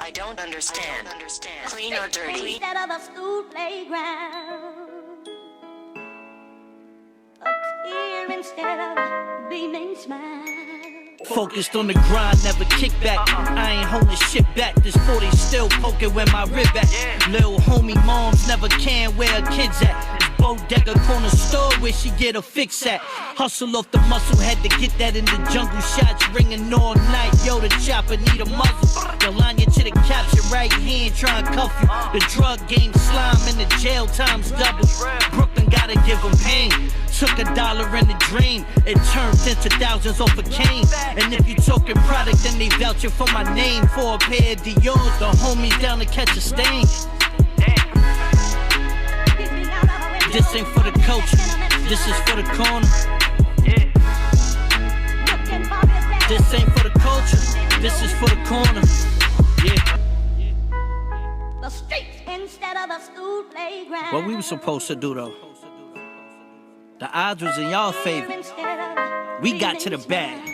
I don't understand. Clean or dirty? Instead of a school playground, a tear instead of a beaming smile. Focused on the grind, never kick back. I ain't holding shit back. This 40 still poking where my rib at. Little homie moms never can where her kids at. Bodega corner store where she get a fix at. Hustle off the muscle, had to get that in the jungle. Shots ringing all night, yo, the chopper need a muzzle. The line you to the capture, right hand trying to cuff you. The drug game slime in the jail times double. Brooklyn gotta give them pain. Took $1 in the dream, it turned into thousands off a cane. And if you talking product, then they vouching for my name. For a pair of Dior's, the homies down to catch a stain. This ain't for the culture, this is for the corner. This ain't for the culture, this is for the corner. Yeah. The streets instead of a school playground. What we were supposed to do though, the odds was in y'all favor. We got to the bag.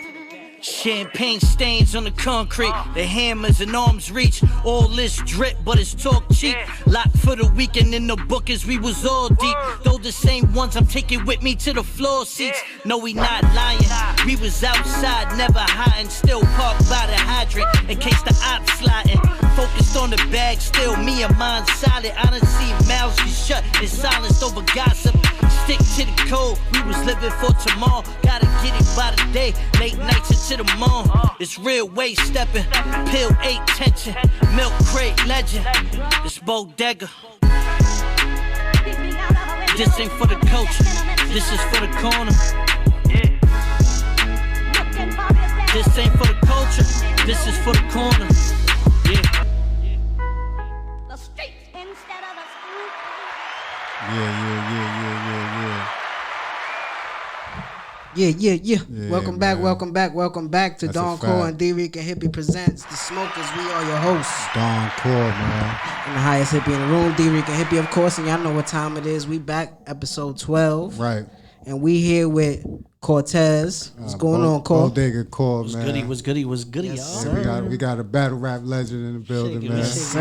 Champagne stains on the concrete, the hammers in arm's reach. All this drip, but it's talk cheap. Locked for the weekend in the bookers, we was all deep. Though the same ones I'm taking with me to the floor seats. No, we not lying. We was outside, never hiding. Still parked by the hydrant in case the ops sliding. Focused on the bag, still me and mine solid. I done seen mouths get shut and silenced over gossip. Stick to the code, we was living for tomorrow. Gotta get it by the day, late nights into the morning. It's real weight stepping, pill 8 tension, milk crate legend. It's bodega. This ain't for the culture, this is for the corner. This ain't for the culture, this is for the corner. Yeah. The streets instead of a school. Yeah. Welcome back to That's Don Core and Dricanhippie Presents. The Smokers, we are your hosts. Don Core, man. And the highest hippie in the room, Dricanhippie, of course. And y'all know what time it is. We back, episode 12. Right. And we here with Cortez. What's going on, Core? Bodega Core, man. Was goody, Yes, y'all. sir. We got a battle rap legend in the building, man. Yes, sir.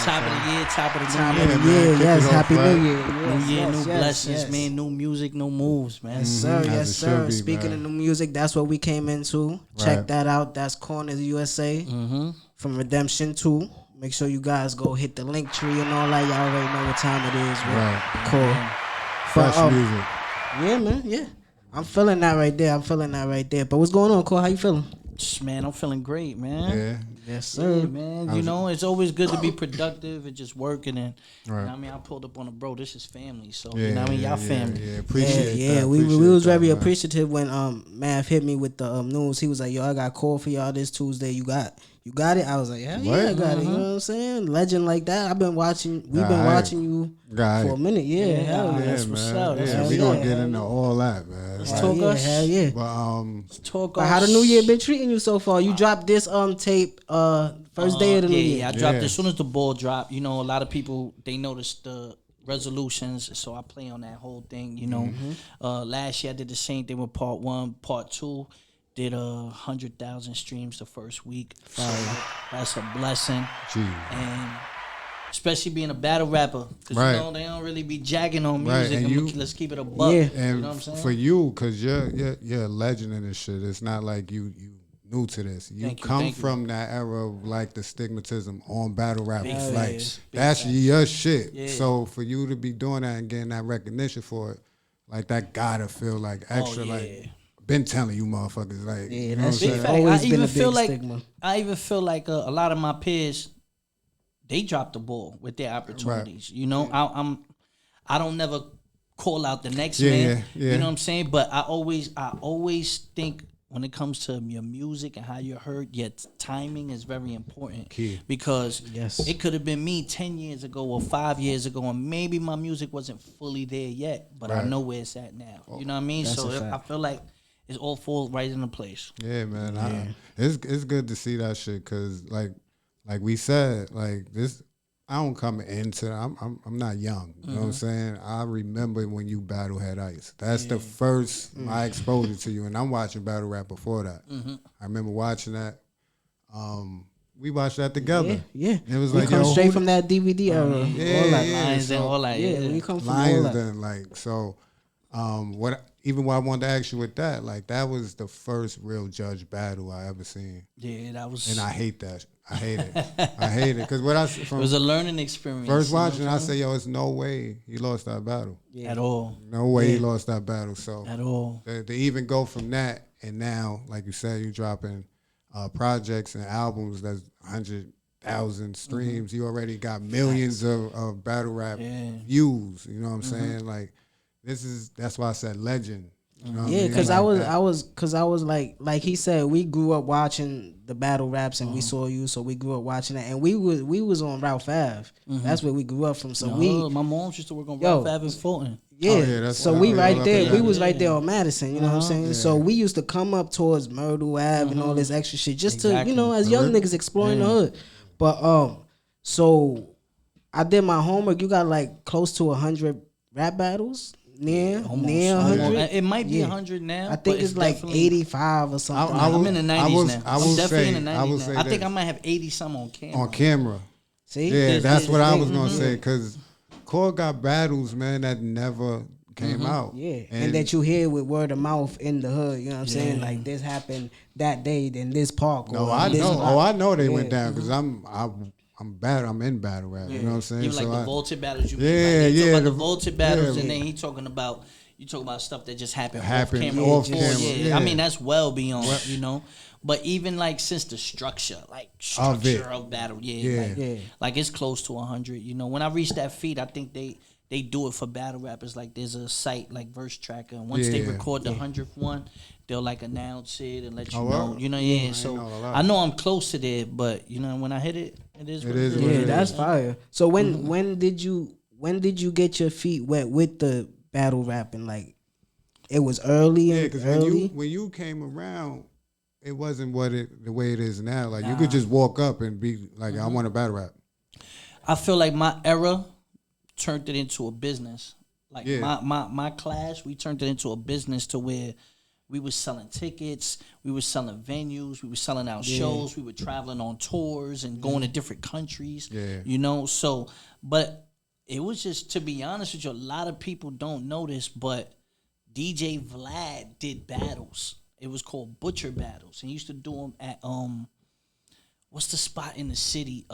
Top of the year, top of the Top new of year. the year, Kick yes. it off Happy right. New Year. New year, new blessings, yes. man. New music, new moves, man. Yes, sir. As Yes, it sir. should be, Speaking man. of new music, that's what we came into. Check Right. that out. That's Corners USA from Redemption 2. Make sure you guys go hit the link tree and all that. Y'all already know what time it is. Right. Cool. Fresh music. Yeah, man. Yeah. I'm feeling that right there. But what's going on, Cole? How you feeling? Man, I'm feeling great, man. Yeah. Yes, sir. Yeah, man. You know, it's always good to be productive and just working. And you know Right. what I mean, I pulled up on a bro. This is family, so Yeah, you know what I mean. Y'all family. Yeah, appreciate Yeah, that. we Appreciate was that, very man. appreciative when Mav hit me with the news. He was like, "Yo, I got a call for y'all this Tuesday. You got it?" I was like, "Hell yeah, I What? got it." You know what I'm saying? Legend like that. We've been watching Got you Got for it. a minute. Yeah, hell yeah. That's what's up. That's Yeah, what's we up. gonna get into all that, man. Let's Like, talk Yeah, us. hell yeah. but Talk But how the us. new year been treating you so far? You dropped this tape first day of the new year. Yeah, I dropped Yeah. as soon as the ball dropped. You know, a lot of people they noticed the resolutions, so I play on that whole thing. You know, last year I did the same thing with part 1, part 2. Did 100,000 streams the first week. So that's a blessing. gee. And especially being a battle rapper, because Right. you know they don't really be jagging on Right, music. and And you- let's keep it a buck. Yeah. And you know what I'm saying? for you, cause you're a legend in this shit. It's not like you new to this. You Thank you, come thank you. from that era of like the stigmatism on battle rap. Big Like facts, big that's facts. your shit. Yeah. So for you to be doing that and getting that recognition for it, like that gotta feel like extra. yeah. Like been telling you motherfuckers, like Yeah, you know that's what I'm Big saying? fact. always I been even a feel big like stigma. I even feel like a lot of my peers, they dropped the ball with their opportunities. You know, I don't never call out the next man. yeah. You know what I'm saying? But I always think when it comes to your music and how you're heard, yet timing is very important. Key. Because Yes. it could have been me 10 years ago or 5 years ago, and maybe my music wasn't fully there yet, but I Right. know where it's at now. You know what I mean? That's So a I fact. feel like it's all fall right into place. Yeah, man. It's good to see that shit because like we said, like this. I don't come into. I'm not young. You know what I'm saying? I remember when you battle Head Ice. That's the first my exposure to you, and I'm watching battle rap before that. I remember watching that. we watched that together. Yeah. It was we like, come yo, straight who from that DVD era. Yeah, all that. yeah. Lions So- and all that. Yeah, Yeah, we come from all Lions that. then, like, so what I wanted to ask you with that, like, that was the first real judge battle I ever seen. Yeah, that was. And I hate that. I hate it. I hate it. Because what I it from was a learning experience. first you know watching, what I I'm say, yo, it's no way he lost that battle. saying? At all. No way he lost that battle. So At all. to even go from that and now, like you said, you dropping projects and albums that's 100,000 streams. You already got millions of battle rap views. You know what I'm saying? Like that's why I said legend. You know what I mean? Because Like I was like he said, we grew up watching the battle raps and we saw you, so we grew up watching that, and we was on Route 5. That's where we grew up from. So my mom used to work on Route 5 in Fulton. So we right there. We was right there on Madison. You know what I'm saying? Yeah. So we used to come up towards Myrtle Ave and all this extra shit just to, Exactly. as young niggas exploring the hood. But so I did my homework. You got like close to 100 rap battles. Near 100. It might be 100 now. I think it's like 85 or something. I'm in the 90s now. I I'm will definitely say, in the I will 90s say now. I think this. I might have 80 some on camera. On camera. See? Yeah, that's what I was gonna Mm-hmm. say. Cause Core got battles, man, that never came out. Yeah, and that you hear with word of mouth in the hood. You know what I'm saying? Like this happened that day in this park. No, or I this know. block. Oh, I know they went down because I'm bad. I'm in battle rap. You know what I'm saying? Even like So the I- vaulted battles. You Yeah, mean, like, yeah, about the the- vaulted battles, yeah. and then he talking about. You talk about stuff that just happened Happened off camera. off before, camera, Yeah. yeah. I mean that's well beyond, But even like since the structure of battle, like it's close to 100. You know, when I reach that feat, I think they do it for battle rappers. Like there's a site like Verse Tracker, and once they Yeah. record the 100th one, they'll like announce it and let you Oh, know. wow. You know, I So know a lot. I know I'm close to there, but you know when I hit it, it is. What it is is. what it Yeah, is. that's fire. So when did you get your feet wet with the battle rapping? Like it was early. Yeah, and because early. when you came around, it wasn't the way it is now. Like you could just walk up and be like, I want a battle rap. I feel like my era turned it into a business. Like Yeah. my class, we turned it into a business to where we were selling tickets, we were selling venues, we were selling out shows, we were traveling on tours and going to different countries. Yeah. You know, so but it was just, to be honest with you, a lot of people don't know this, but DJ Vlad did battles. It was called Butcher Battles. And he used to do them at what's the spot in the city?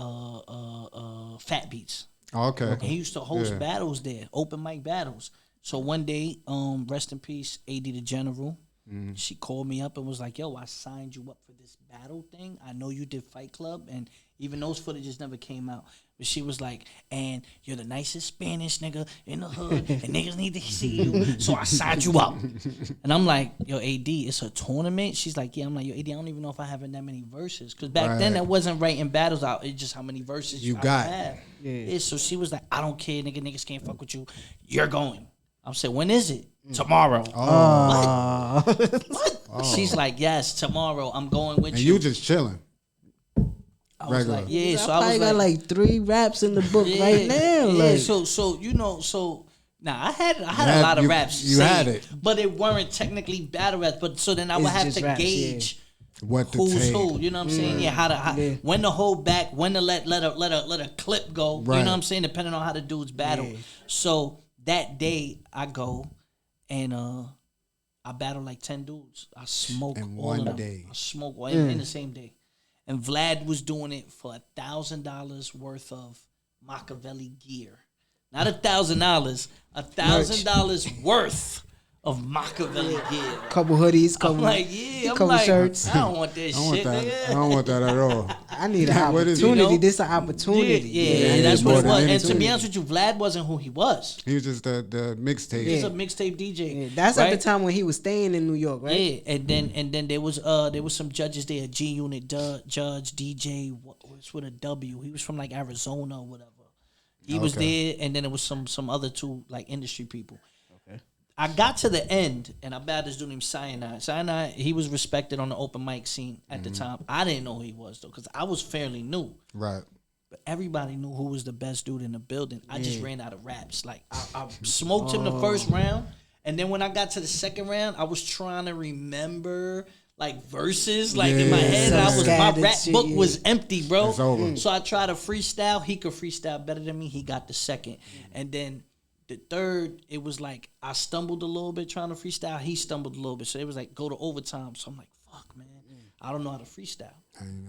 Fat Beats. Oh, okay. And he used to host Yeah. battles there, open mic battles. So one day, rest in peace, AD the General. Mm-hmm. She called me up and was like, "Yo, I signed you up for this battle thing. I know you did Fight Club, and even those footages never came out." But she was like, "And you're the nicest Spanish nigga in the hood, and niggas need to see you, so I signed you up." And I'm like, "Yo, AD, it's a tournament." She's like, "Yeah." I'm like, "Yo, AD, I don't even know if I have that many verses, because back then Right. that wasn't writing battles out. It's just how many verses You I got. have." Yeah. So she was like, "I don't care, nigga. Niggas can't fuck with you. You're going." I'm saying, "When is it?" "Tomorrow." What? She's like, "Yes, tomorrow. I'm going with And you." you just chilling. I was regular. like, "Yeah." So I I probably was got like 3 raps in the book right now. Yeah. Like, So I had a had- lot of you- raps. you saved, had it. but it weren't technically battle raps. But so then I would It's have just to raps, gauge. What to Who's take. who? You know what I'm saying? Yeah, Yeah. when to hold back, when to let a clip go. You Right. know what I'm saying? Depending on how the dudes battle. Yeah. So that day I go and I battle like 10 dudes. I smoke In all one of them. day. I smoke all in the same day. And Vlad was doing it for $1,000 worth of Machiavelli gear. Not $1,000, $1,000 worth of Machiavelli gear. couple hoodies, couple I'm like, yeah, I'm couple like, shirts. I don't want this I don't shit, want that. nigga. I don't want that at all. I need an What is it? opportunity. You know? This is an opportunity. Yeah, that's more what it than was. And anything. to be honest with you, Vlad wasn't who he was. He was just the mixtape. He's a mixtape DJ. Yeah, that's right? at the time when he was staying in New York, right? Yeah, and then there was some judges there, G Unit Judge DJ. What's with a W? He was from like Arizona or whatever. He was there, and then there was some other 2 like industry people. I got to the end, and I battled this dude named Cyanide. Cyanide, he was respected on the open mic scene at the time. I didn't know who he was, though, because I was fairly new. Right. But everybody knew who was the best dude in the building. I just ran out of raps. Like, I smoked him the first round, and then when I got to the second round, I was trying to remember, like verses, like in my head. I was my rap book was empty, bro. It's over. So I tried to freestyle. He could freestyle better than me. He got the second, and then the third, it was like I stumbled a little bit trying to freestyle. He stumbled a little bit, so it was like go to overtime. So I'm like, fuck, man, I don't know how to freestyle.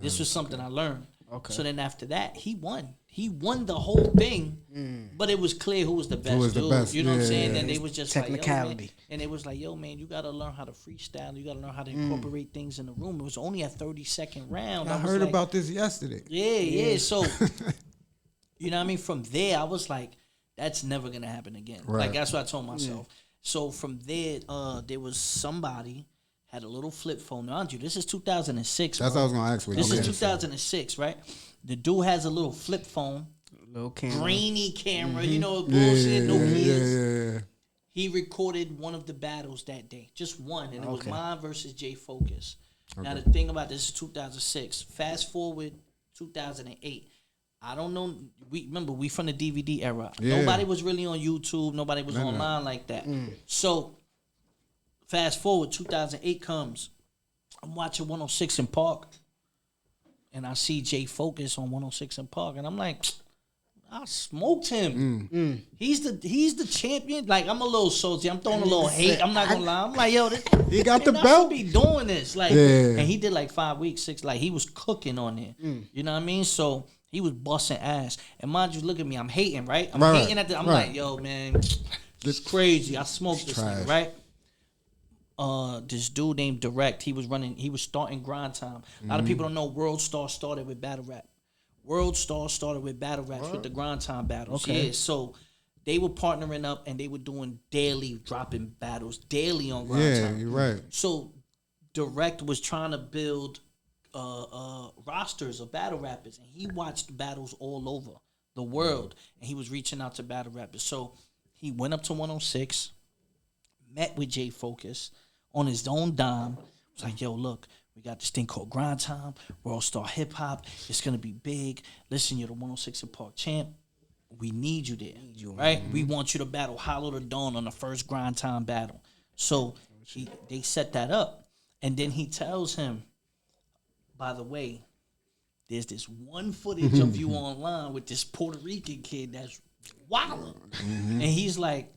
This was something I learned. Okay. So then after that, he won. He won the whole thing, but it was clear who was the best. Who was the dude. best? You know what I'm saying? Yeah. And they was just Technicality. like, yo, man. And it was like, yo, man, you got to learn how to freestyle. You got to learn how to incorporate things in the room. It was only a 30-second round. I heard about this yesterday. Yeah. So, you know what I mean? From there, I was like, that's never going to happen again. Right. Like, that's what I told myself. So from there, there was somebody had a little flip phone. Mind you, this is 2006. That's what I was going to ask. This is 2006, right? The dude has a little flip phone. Little camera. Grainy camera, you know, bullshit, no kids. Yeah. He recorded one of the battles that day, just one, and it was mine versus Jay Focus. Now the thing about this is 2006. Fast forward 2008. I don't know. We from the DVD era. Yeah. Nobody was really on YouTube. Nobody was online like that. So fast forward 2008 comes. I'm watching 106 in Park, and I see Jay Focus on 106 in Park, and I'm like, I smoked him. He's the champion. Like, I'm a little salty. I'm throwing a little hate. I'm not gonna lie. I'm like, yo, he got the I belt. should be doing this. Like, and he did like 5 weeks, 6. Like, he was cooking on it. You know what I mean? So he was busting ass. And mind you, look at me. I'm hating, right? I'm hating at the. I'm like, yo, man, it's crazy. I smoked this nigga, right? This dude named Direct. He was starting Grind Time. A lot of people don't know World Star started with battle rap. World Star started with battle raps with the Grind Time battles. Okay. Yeah, so they were partnering up and they were doing dropping battles daily on Grind Time. Yeah, you're right. So Direct was trying to build rosters of battle rappers, and he watched battles all over the world, and he was reaching out to battle rappers. So he went up to 106, met with Jay Focus on his own dime. Was like, yo, look, we got this thing called Grind Time, World Star Hip Hop. It's gonna be big. Listen, you're the 106 in Park champ. We need you there, right? We want you to battle Hollow the Dawn on the first Grind Time battle. So they set that up, and then he tells him, by the way, there's this one footage of you online with this Puerto Rican kid that's wild, and he's like,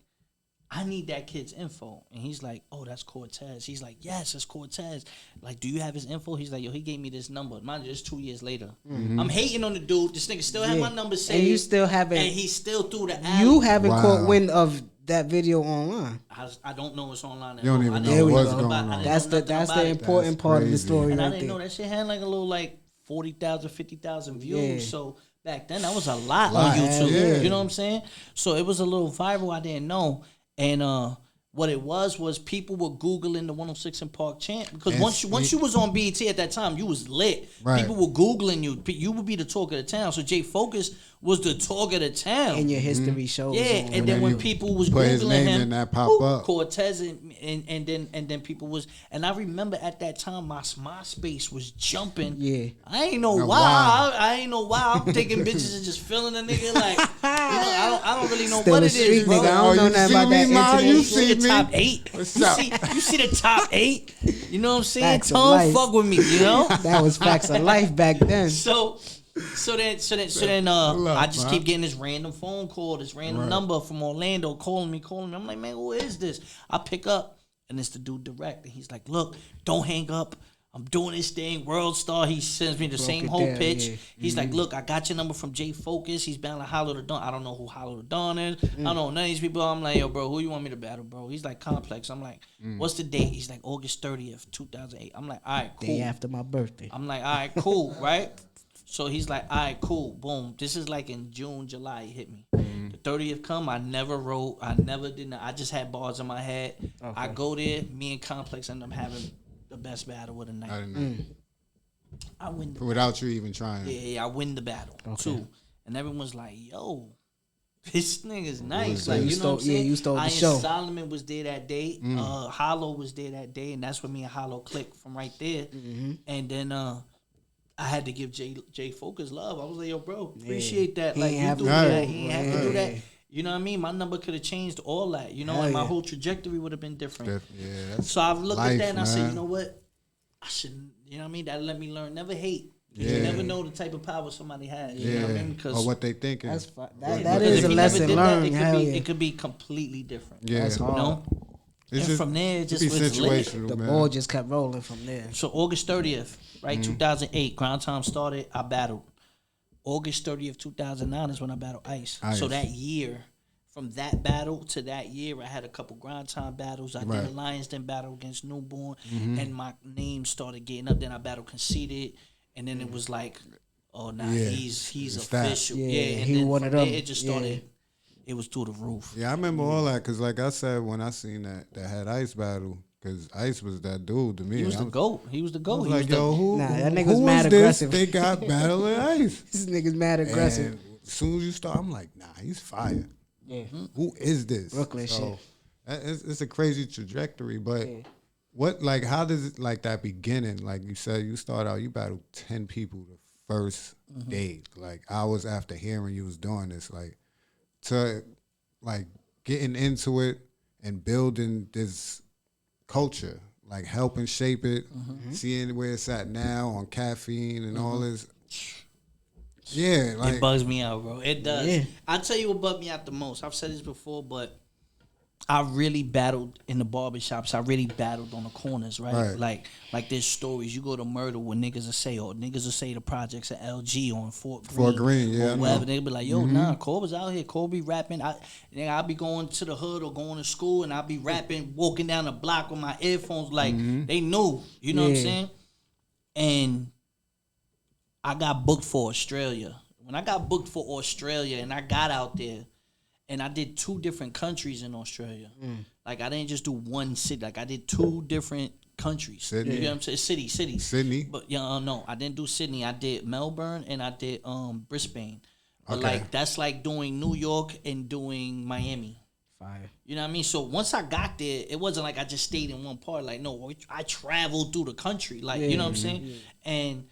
I need that kid's info. And he's like, oh, that's Cortez. He's like, yes, that's Cortez. Like, do you have his info? He's like, yo, he gave me this number. Mind you, it's 2 years later. I'm hating on the dude. This nigga still had my number saved. And you still haven't. And he still threw the alley. You haven't caught wind of that video online. I don't know what's online. You don't even know what's going on. That's the important part of the story and right I didn't there. know that shit had like a little like 40,000, 50,000 views. Yeah. So back then, that was a lot on YouTube. Yeah. You know what I'm saying? So it was a little viral. I didn't know. And what it was people were Googling the 106 in Park champ. Because once you was on BET at that time, you was lit. Right. People were Googling you. You would be the talk of the town. So Jay Focus was the talk of the town. And your history shows. Yeah, and then when people was put his Googling name him, in that pop up. Cortez and then people was, and I remember at that time my MySpace was jumping. Yeah. I ain't know why. I ain't know why. I'm taking bitches and just feeling a nigga like, you know, I don't really know Still what a it street is, bro. nigga. I don't know nothing about that internet. You see the top 8. What's up? You see the top 8. You know what I'm saying? Facts of Don't life. fuck with me, you know? That was facts of life back then. So then I just keep getting this random phone call, this random number from Orlando calling me. I'm like, man, who is this? I pick up, and it's the dude Direct, and he's like, look, don't hang up. I'm doing this thing, World Star. He sends me the same whole pitch. Yeah. He's like, look, I got your number from Jay Focus. He's battling Hollow the Dawn. I don't know who Hollow the Dawn is. I don't know none of these people. I'm like, yo, bro, who you want me to battle, bro? He's like, Complex. I'm like, what's the date? He's like, August 30th, 2008. I'm like, all right, cool. Day after my birthday. I'm like, all right, cool, right? So he's like, all right, cool, boom. This is like in June, July, he hit me. The 30th come, I never wrote. I never did I just had bars in my head. Okay. I go there, me and Complex end up having the best battle of the night. I win. Without you even trying. Yeah, I win the battle too. And everyone's like, yo, this nigga's nice. Like, you know what I'm saying? You stole the Iron show. Solomon was there that day. Hollow was there that day. And that's when me and Hollow clicked from right there. And then I had to give Jay Focus love. I was like, yo, bro, appreciate that. Like, you do that. He ain't have to do that. You know what I mean? My number could have changed all that. You know, and my whole trajectory would have been different. Yeah. So I've looked at that and I said, you know what? I shouldn't, you know what I mean? That let me learn. Never hate. Yeah. You never know the type of power somebody has. You know what I mean? Or what they thinking. That's that because is a if you never lesson did learned. that, Hell yeah. it could be completely different. Yeah. That's You hard. know? It's And from there, it just be was lit. situational, The man. ball just kept rolling from there. So August 30th, right, 2008, Grind Time started, I battled. August 30th, 2009 is when I battled Ice. So that year, from that battle to that year, I had a couple Grind Time battles. I did a Lions Den battle against Newborn, and my name started getting up. Then I battled Conceited, and then it was like, oh, nah, he's official. Yeah, and he then one from of them. there, it just started. It was through the roof. Yeah, I remember all that because, like I said, when I seen that had Ice battle, because Ice was that dude to me. He was the GOAT. He was the GOAT. I was He was like, yo, who? Nah, that who nigga's mad is this? aggressive. They got battling Ice. This nigga's mad aggressive. And as soon as you start, I'm like, nah, he's fire. Yeah. Who is this? Brooklyn shit. It's a crazy trajectory, but what, like, how does it, like, that beginning? Like you said, you start out, you battled 10 people the first day, like hours after hearing you was doing this, like, to, like, getting into it and building this culture, like helping shape it, seeing where it's at now on caffeine and all this. Yeah, like, it bugs me out, bro. It does. Yeah. I'll tell you what bugged me out the most. I've said this before, but I really battled in the barbershops. I really battled on the corners, right? Like there's stories. You go to Myrtle where niggas will say the projects at LG on Fort Greene. yeah, Or whatever. They'll be like, yo, nah, Cole was out here. Cole be rapping. I'll be going to the hood or going to school and I'll be rapping, walking down the block with my earphones. Like, they knew. You know what I'm saying? And I got booked for Australia. When I got booked for Australia and I got out there, and I did 2 different countries in Australia. Like, I didn't just do one city. Like, I did 2 different countries. Sydney. You know what I'm saying? Cities. Sydney. But, no, I didn't do Sydney. I did Melbourne and I did Brisbane. But, Okay. like, that's like doing New York and doing Miami. Fire. You know what I mean? So once I got there, it wasn't like I just stayed in one part. Like, no, I traveled through the country. Like, you know what I'm saying? And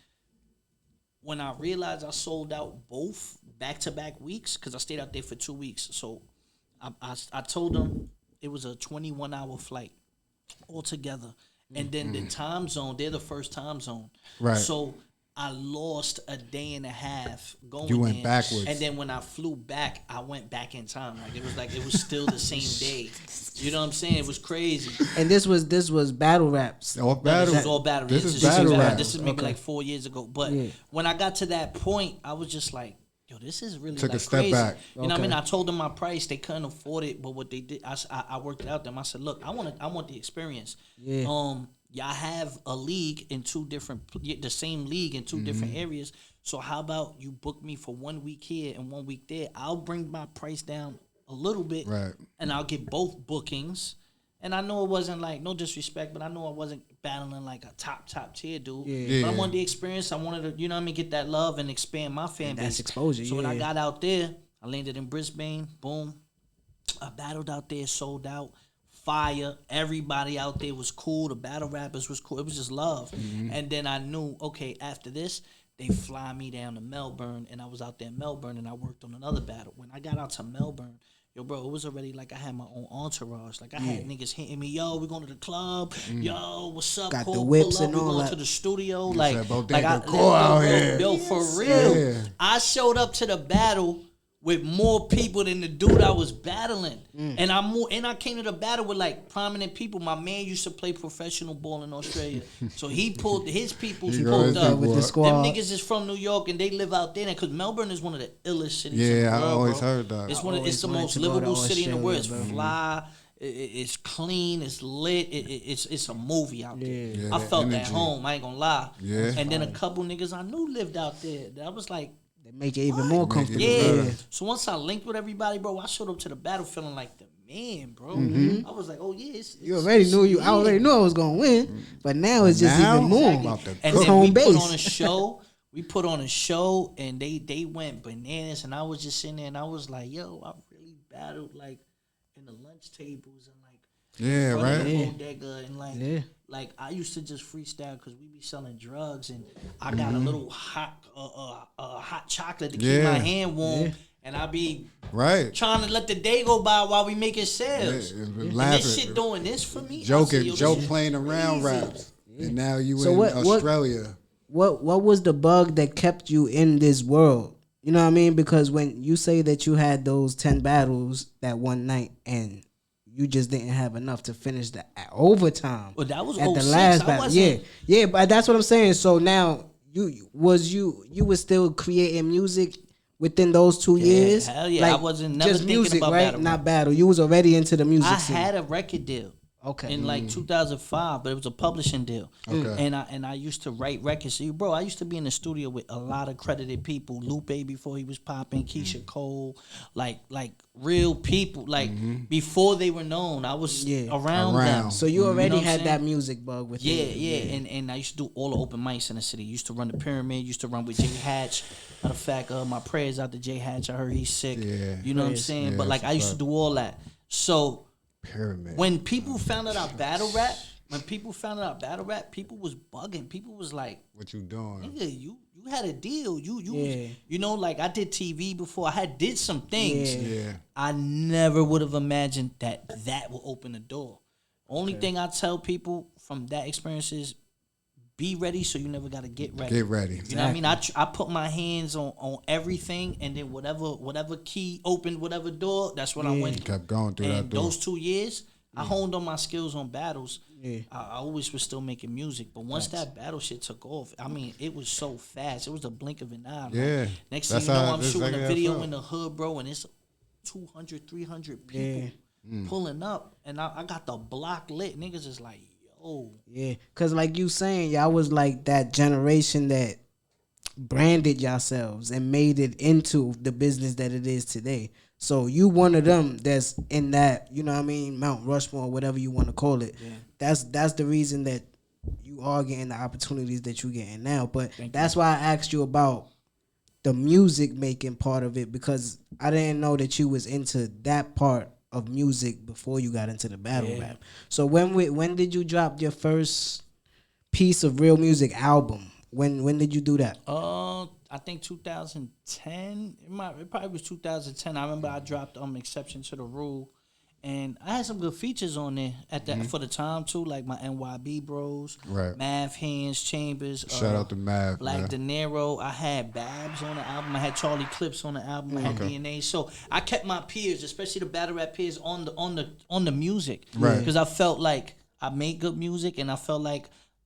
when I realized I sold out both back-to-back weeks, because I stayed out there for 2 weeks. So I told them it was a 21-hour flight altogether. And then the time zone, they're the first time zone. Right. So I lost a day and a half going You went there. backwards. And then when I flew back, I went back in time. Like it was still the same day. You know what I'm saying? It was crazy. And this was battle raps. All No, battle. this was all battle. This This is battle rap. This is maybe like 4 years ago. But when I got to that point, I was just like, yo, this is really Took a like step crazy. back. You know what I mean? I told them my price. They couldn't afford it. But what they did, I worked it out them. I said, look, I want the experience. Yeah. Y'all have a league in 2 different, the same league in 2 different areas. So how about you book me for 1 week here and 1 week there? I'll bring my price down a little bit, Right. and I'll get both bookings. And I know it wasn't like, no disrespect, but I know I wasn't battling like a top tier dude. Yeah. But I wanted the experience. I wanted to, you know what I mean, get that love and expand my fan base. That's exposure, So when I yeah. got out there, I landed in Brisbane. Boom. I battled out there, sold out. Fire. Everybody out there was cool. The battle rappers was cool. It was just love. And then I knew, okay, after this, they fly me down to Melbourne, and I was out there in Melbourne, and I worked on another battle. When I got out to Melbourne, yo, bro, it was already like I had my own entourage. Like I had niggas hitting me, yo, we going to the club. Yo, what's up? Got Cole? the whips Pull up. and we all going that. to the studio. You Like, said Bodega I, Core out yo, here. yo, for real. Yeah. I showed up to the battle with more people than the dude I was battling. And I came to the battle with like prominent people. My man used to play professional ball in Australia. So he pulled his people pulled up. with the Them squad. niggas is from New York and they live out there because Melbourne is one of the illest cities Yeah, in the I world, always bro. heard that. It's I it's always the wanted most to go to livable city in the world. It's Australia, bro. fly. It's clean. It's lit. It's a movie out there. Yeah, I that felt at energy. home. I ain't gonna lie. Yeah. And then a couple niggas I knew lived out there. I was like, They make you even more comfortable. yeah. Yeah. So once I linked with everybody, bro, I showed up to the battle feeling like the man, bro. I was like, oh yeah, You already knew I already knew I was gonna win, but now it's just Now? even more. About to And cook. then we Home put base. on a show. We put on a show, and they went bananas, and I was just sitting there, and I was like, yo, I really battled like in the lunch tables and like Yeah, front of right. the bodega, and like Yeah. like I used to just freestyle because we be selling drugs, and I got a little hot chocolate to keep Yeah. my hand warm, and I be Right. trying to let the day go by while we making sales. Yeah, And laughing. this shit doing this for me. I Joking, said, yo, joke this is playing around crazy. raps. And now you So in what- Australia. What was the bug that kept you in this world? You know what I mean? Because when you say that you had those 10 battles that one night and you just didn't have enough to finish the overtime. Well, that was at the 06. last I battle. wasn't- Yeah, but that's what I'm saying. So now you were still creating music within those 2 years? hell yeah. I wasn't never just thinking music, about right? battle rap. Not battle. You was already into the music I scene. had a record deal. Okay. In like 2005, but it was a publishing deal. Okay. And I used to write records. See, bro, I used to be in the studio with a lot of credited people. Lupe before he was popping, Keisha Cole, like real people. Like before they were known, I was around them. So you already what I'm had saying? that music bug with you. Yeah. And I used to do all the open mics in the city. Used to run the Pyramid. Used to run with Jay Hatch. Matter of fact, my prayers out to Jay Hatch. I heard he's sick. Yeah. You know what I'm saying? Yeah, but like that's I a used to fact. do all that. So Pyramid. when people found out I battle rap, people was bugging. People was like, What you doing? "Nigga, you had a deal. You know, like I did TV before. I did some things. Yeah. I never would have imagined that will open the door. Only thing I tell people from that experience is be ready, so you never got to get ready. Get ready. You know what I mean? I put my hands on everything, and then whatever key opened whatever door, that's what I went through. Kept going through that And door. those 2 years, I honed on my skills on battles. Yeah. I always was still making music, but once that battle shit took off, I mean, it was so fast. It was the blink of an eye. Yeah. Like, next That's thing you know, how- I'm that's shooting exactly a how I video felt. in the hood, bro, and it's 200, 300 people pulling up, and I got the block lit. Niggas is like, yo. Yeah, cause like you saying, y'all was like that generation that branded yourselves and made it into the business that it is today. So you one of them that's in that, you know what I mean, Mount Rushmore, whatever you want to call it. Yeah. That's the reason that you are getting the opportunities that you're getting now. But that's why I asked you about the music making part of it, because I didn't know that you was into that part of music before you got into the battle rap. So when did you drop your first piece of real music album? When did you do that? I think 2010. It probably was 2010. I remember I dropped Exception to the Rule, and I had some good features on there at that for the time too, like my NYB bros, Right. Mav Hands, Chambers. Shout out to Mav, Black man. De Niro. I had Babs on the album. I had Charlie Clips on the album. I had DNA. So I kept my peers, especially the battle rap peers, on the music, Right. Because I felt like I made good music, and I felt like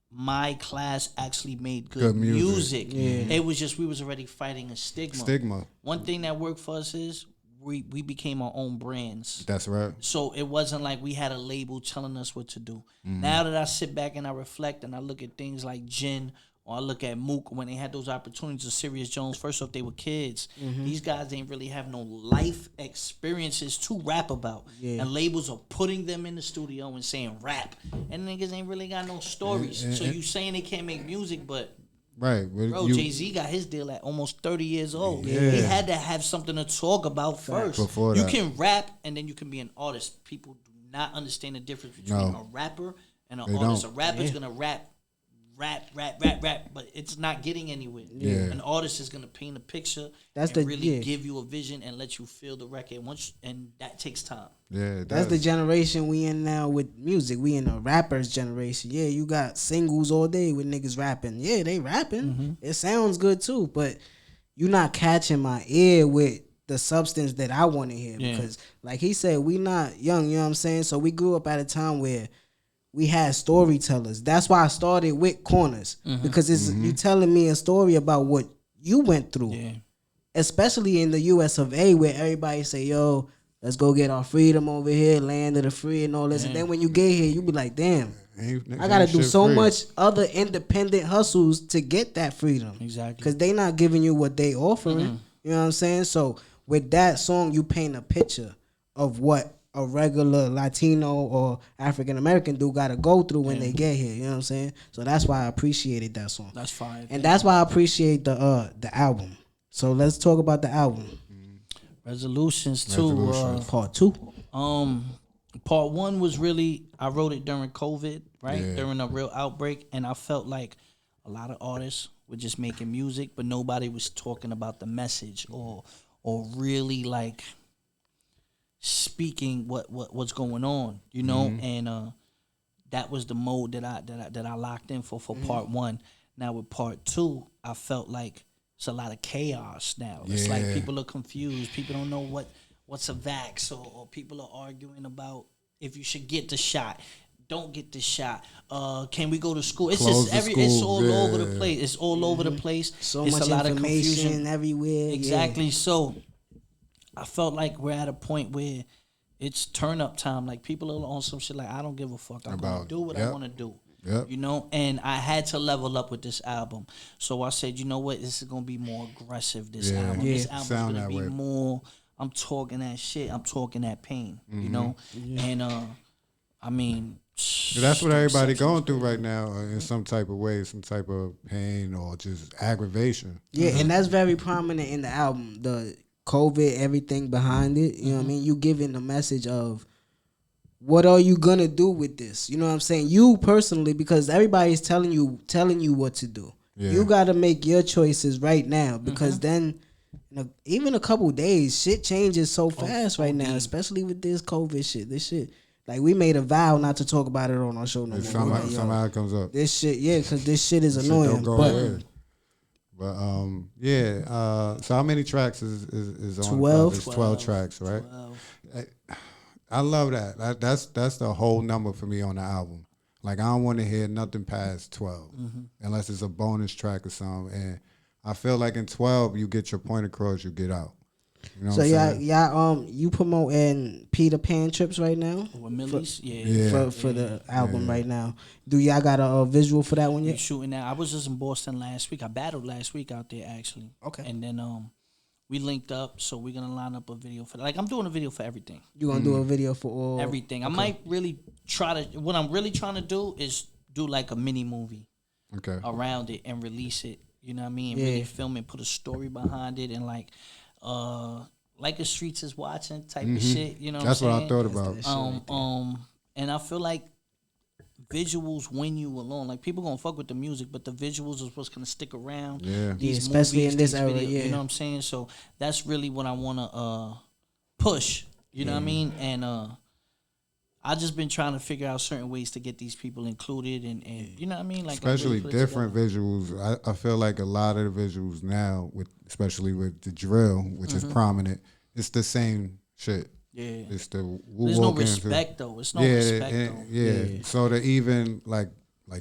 my class actually made good music. It was just we was already fighting a stigma. One thing that worked for us is we became our own brands. That's right. So it wasn't like we had a label telling us what to do. Now that I sit back and I reflect and I look at things like Jin, or I look at Mook when they had those opportunities, of Sirius Jones, first off, they were kids. These guys didn't really have no life experiences to rap about. And labels are putting them in the studio and saying rap. And niggas ain't really got no stories. So you saying they can't make music, but Right. bro, Jay-Z got his deal at almost 30 years old. He had to have something to talk about first. Before you that. can rap and then you can be an artist. People do not understand the difference between a rapper and an artist. don't. A rapper's gonna rap, but it's not getting anywhere. Yeah. An artist is gonna paint a picture That's and the- really give you a vision and let you feel the record. And that takes time. Yeah. That's the generation we in now with music. We in a rappers generation. Yeah, you got singles all day with niggas rapping. Yeah, they rapping. It sounds good too, but you not catching my ear with the substance that I want to hear. Because like he said, we not young, you know what I'm saying? So we grew up at a time where we had storytellers. That's why I started with Corners. Because it's you telling me a story about what you went through. Yeah. Especially in the US of A, where everybody say, yo, let's go get our freedom over here, land of the free and all this. And then when you get here, you be like, damn, I gotta do so much other independent hustles to get that freedom. Exactly. Because they not giving you what they offering. You know what I'm saying? So with that song, you paint a picture of what a regular Latino or African American dude gotta go through when they get here. You know what I'm saying? So that's why I appreciated that song. That's fine. And that's why I appreciate the album. So let's talk about the album. Resolutions too. Part 2. Part 1 was really, I wrote it during COVID, right? Yeah. During a real outbreak. And I felt like a lot of artists were just making music, but nobody was talking about the message or really like speaking what's going on, you know? And that was the mode that I locked in for part one. Now with part two, I felt like it's a lot of chaos now. It's like people are confused. People don't know what's a vax, or people are arguing about if you should get the shot. Don't get the shot. Can we go to school? It's Close just it's schools, all over the place. It's all over the place. So it's much a lot of information confusion everywhere. Exactly. So I felt like we're at a point where it's turn up time. Like people are on some shit like, I don't give a fuck. I'm gonna do what I want to do. Yep. You know, and I had to level up with this album. So I said, you know what, this is gonna be more aggressive. This album. This album's gonna be more. I'm talking that shit. I'm talking that pain. You know, and I mean. That's what everybody going through right now in some type of way, some type of pain or just aggravation. Yeah, and that's very prominent in the album. The COVID, everything behind it. You know what I mean? You giving the message of what are you gonna do with this? You know what I'm saying? You personally, because everybody's telling you what to do. Yeah. You gotta make your choices right now, because then even a couple days, shit changes so fast right now, especially with this COVID shit. This shit. Like, we made a vow not to talk about it on our show no more. Somehow it comes up. This shit, because this shit is annoying. So how many tracks is on? 12. It's 12 tracks, right? 12. I love that. That's the whole number for me on the album. Like, I don't want to hear nothing past 12, unless it's a bonus track or something. And I feel like in 12, you get your point across, you get out. You know so you promoting Peter Pan trips right now? With Millie's, for the album right now. Do y'all got a visual for that one yet? We're shooting that. I was just in Boston last week. I battled last week out there actually. Okay. And then we linked up, so we're gonna line up a video for that. Like, I'm doing a video for everything. You gonna do a video for all everything? Okay. I might really try to. What I'm really trying to do is do like a mini movie, around it and release it. You know what I mean? Really film it, put a story behind it, and like S.STREET is watching type of shit, you know. That's what I thought about. And I feel like visuals win you alone. Like, people gonna fuck with the music, but the visuals is what's gonna stick around. Yeah, especially in this era. Videos, you know what I'm saying? So that's really what I wanna push. You know what I mean? And I just been trying to figure out certain ways to get these people included, and you know what I mean, like, especially really different visuals. I feel like a lot of the visuals now, especially with the drill, which is prominent, it's the same shit. Yeah, it's the there's no respect though. It's no respect though. Yeah, so to even like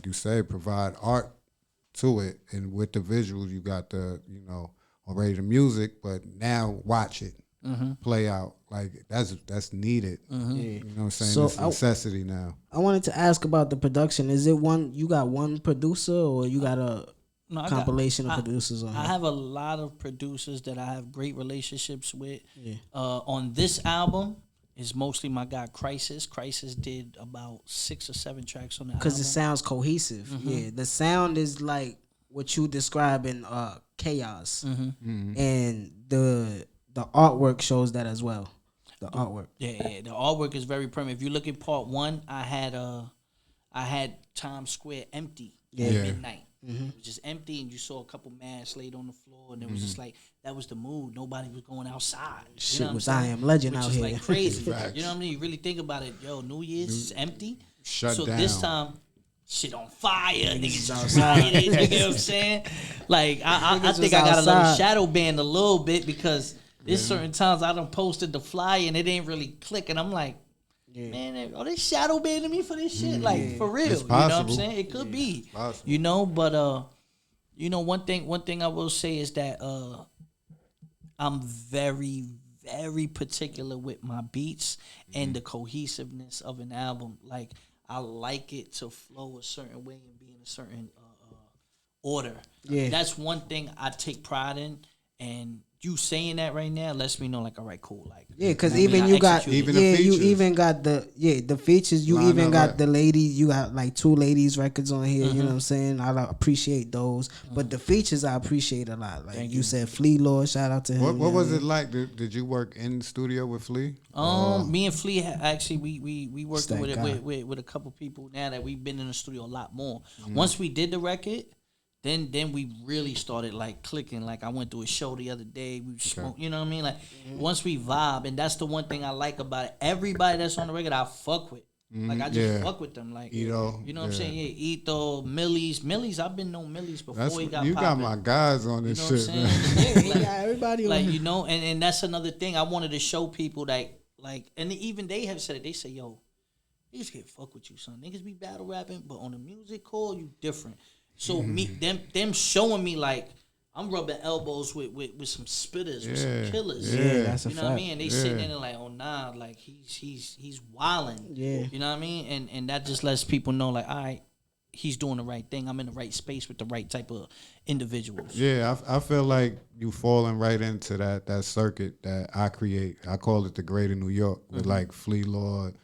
you said, provide art to it, and with the visuals, you got the already the music, but now watch it. Play out, like that's needed. You know what I'm saying? So it's a necessity now. I wanted to ask about the production. Is it you got one producer, or you got a compilation of producers on here? I have a lot of producers that I have great relationships with. On this album is mostly my guy Crisis. Crisis did about 6 or 7 tracks on the album. Because it sounds cohesive. Yeah, the sound is like what you describe in chaos, and the artwork shows that as well. The artwork. Yeah. The artwork is very primitive. If you look at part 1, I had Times Square empty at midnight. It was just empty, and you saw a couple masks laid on the floor, and it was just like, that was the mood. Nobody was going outside. Shit was I Am Legend out here. Like crazy. You know what I mean? You really think about it. Yo, New Year's is empty. Shut down. This time, shit on fire. Niggas outside. You know what I'm saying? Like, I think I got a little shadow banned a little bit, because there's certain times I done posted the flyer and it ain't really clicking. I'm like, man, are they shadow banning me for this shit? Like, for real. You know what I'm saying? It could be. You know, but one thing I will say is that I'm very, very particular with my beats and the cohesiveness of an album. Like, I like it to flow a certain way and be in a certain order. Yeah. That's one thing I take pride in, and you saying that right now lets me know, like, all right, cool, like, because even you got the features. You even got the features. You even got the ladies. You got like 2 ladies records on here. You know what I'm saying? I appreciate those, but the features I appreciate a lot. Like you said, Flea Lord, shout out to him. What was it like? Did you work in the studio with Flea? Me and Flea actually we working with a couple people now that we've been in the studio a lot more. Once we did the record, Then we really started like clicking. Like, I went to a show the other day. We smoked, you know what I mean? Like, once we vibe, and that's the one thing I like about it. Everybody that's on the record, I fuck with. Like I just fuck with them. Like Ito, you know what I'm saying? Yeah, Ito, Millie's. I've been knowing Millie's before he got you poppin'. got my guys on this You know shit, what I'm man. saying? Like, everybody like on you know, and that's another thing I wanted to show people that like, and even they have said it. They say, yo, niggas can't fuck with you, son. Niggas be battle rapping, but on the music call, you different. So them showing me like I'm rubbing elbows with some spitters, with some killers. Yeah, that's a you know fact. what I mean? And they sitting in there like, oh nah, like he's wilding. Yeah. You know what I mean? And that just lets people know like, all right, he's doing the right thing. I'm in the right space with the right type of individuals. Yeah, I feel like you falling right into that circuit that I create. I call it the Greater New York with like Flea Lord,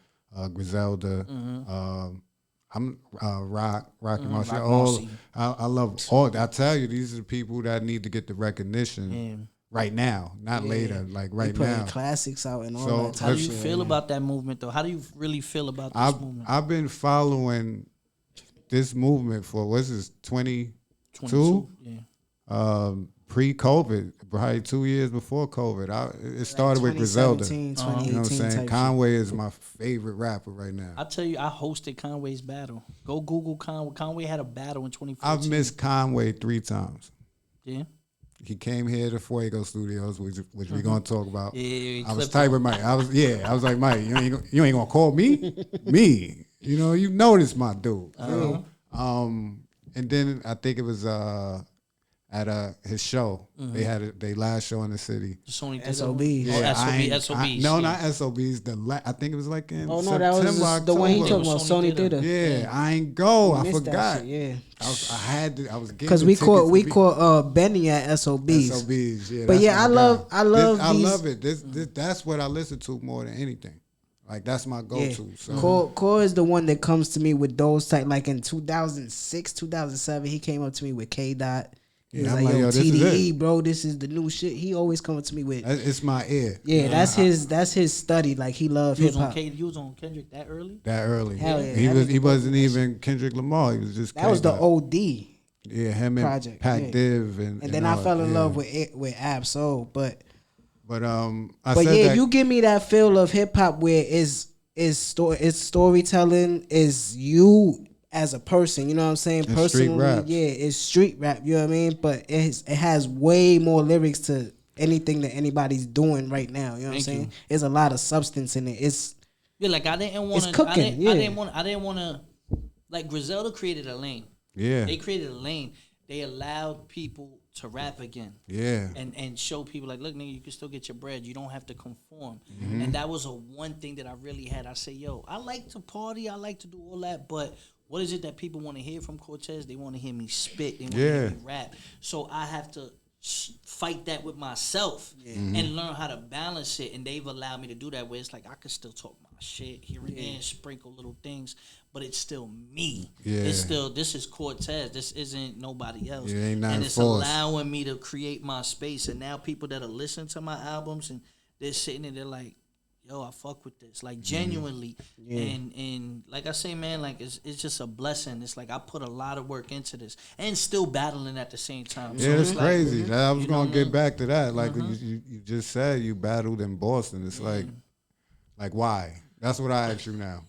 Griselda, I'm Rocky Marcy. All I love all. I tell you, these are the people that need to get the recognition right now, not later. Like right now, classics out and all So, that. How do you feel about that movement though? How do you really feel about this movement? I've been following this movement for what's this 22? Yeah. Pre-COVID, probably 2 years before COVID. It started with Griselda. 2018, You know what I'm saying? type Conway is my favorite rapper right now. I tell you, I hosted Conway's battle. Go Google Conway. Conway had a battle in 2014. I've missed Conway 3 times. Yeah. He came here to Fuego Studios, which we're gonna talk about. Yeah, I was typing Mike. I was like, Mike, you ain't gonna call me? Me. You noticed my dude. So, and then I think it was at his show. They had their last show in the city. Sony SOB. SOBs. No, not SOBs. I think it was like in Oh no, September, that was the one he October. talking about, Sony Sony Theater. Yeah, I ain't go. I Missed that forgot. shit, yeah. I was getting Because we caught Benny at SOBs. SOBs. Yeah, But that's yeah, my I love guy. I love I these. love it. This that's what I listen to more than anything. Like that's my go-to. Yeah. So Core is the one that comes to me with those type. Like in 2006, 2007, he came up to me with K Dot. He was Yeah, like, I'm like, yo, yo, this is TDE, bro, this is the new shit. He always coming to me with. it's my ear. Yeah, that's his study. Like he loved You hip was on hop. You was on Kendrick that early? That early. Hell yeah. He wasn't even Kendrick Lamar. He was just That was the K-Dot. OD. Yeah, him and project, Pac yeah. Div And then I all, fell in yeah. love with Ab Soul. But I But said yeah, that, you give me that feel of hip hop where it's storytelling, is you as a person, you know what I'm saying? And Personally, street raps. yeah, it's street rap, you know what I mean? But it has way more lyrics to anything that anybody's doing right now, you know what I'm saying? There's a lot of substance in it. It's like I didn't want to. It's cooking, yeah. I didn't want to. Like Griselda created a lane. Yeah. They created a lane. They allowed people to rap again. Yeah. And show people like, look, nigga, you can still get your bread. You don't have to conform. And that was one thing that I really had. I say, yo, I like to party. I like to do all that. But what is it that people want to hear from Cortez? They want to hear me spit. They want to hear me rap. So I have to fight that with myself and learn how to balance it. And they've allowed me to do that where it's like I can still talk my shit here and there, sprinkle little things, but it's still me. Yeah. It's still, this is Cortez. This isn't nobody else. Yeah, ain't nothing and it's forced. allowing me to create my space. And now people that are listening to my albums and they're sitting there, they're like, yo, I fuck with this, like genuinely. And like I say, man, like it's just a blessing. It's like I put a lot of work into this and still battling at the same time. Yeah, it's like, crazy. I was you know gonna what I get mean? back to that. Like you just said, you battled in Boston. It's like why? That's what I ask you now.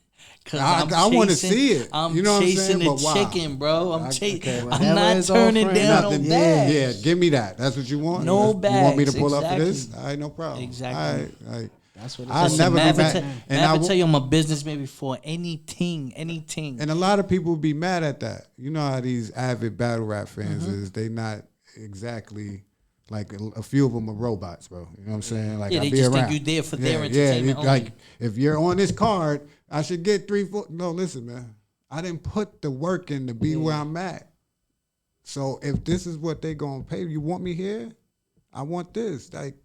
Cause I want to chasing- see it. I'm You know what I'm chasing saying? the But why? chicken, bro. I'm chasing. okay, I'm whatever not is all turning friends. down Nothing. no bags. Yeah, give me that. That's what you want. No You want me to bags, pull up for this? exactly. All right, no problem. Exactly. All right. that's what I'll it's never man, be I mad. tell, And I I tell you, I'm a businessman before anything. And a lot of people be mad at that. You know how these avid battle rap fans is. They not exactly like a few of them are robots, bro. You know what I'm saying? Like Yeah, I they be just think around. you there for yeah, their entertainment only. Like if you're on this card, I should get 3, 4. No, listen, man. I didn't put the work in to be where I'm at. So if this is what they gonna pay, you want me here? I want this. Like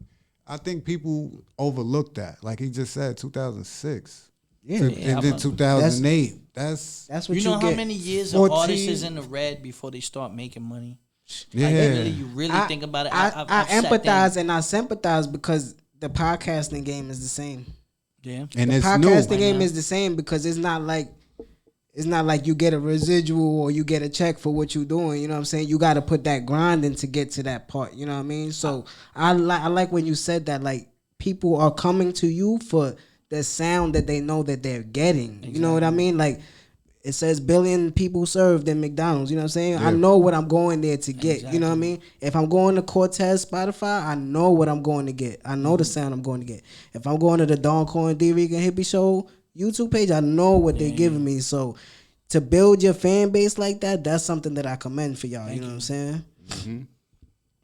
I think people overlook that. Like he just said, 2006. Yeah. And then 2008. That's That's what You you, know get. how many years 14. an artist is in the red before they start making money? yeah. Like, really, you really think about it. I I've sat empathize there- and I sympathize because the podcasting game is the same. Yeah. And The it's podcasting new. game is the same because it's not like you get a residual or you get a check for what you're doing. You know what I'm saying? You got to put that grind in to get to that part. You know what I mean? So I like when you said that, like people are coming to you for the sound that they know that they're getting. Exactly. You know what I mean? Like, it says billion people served in McDonald's. You know what I'm saying? Yeah. I know what I'm going there to get. Exactly. You know what I mean? If I'm going to Cortez Spotify, I know what I'm going to get. I know the sound I'm going to get. If I'm going to the Core and Dricanhippie Show YouTube page, I know what they're giving me. So to build your fan base like that, that's something that I commend for y'all. You know what I'm saying? Mm-hmm.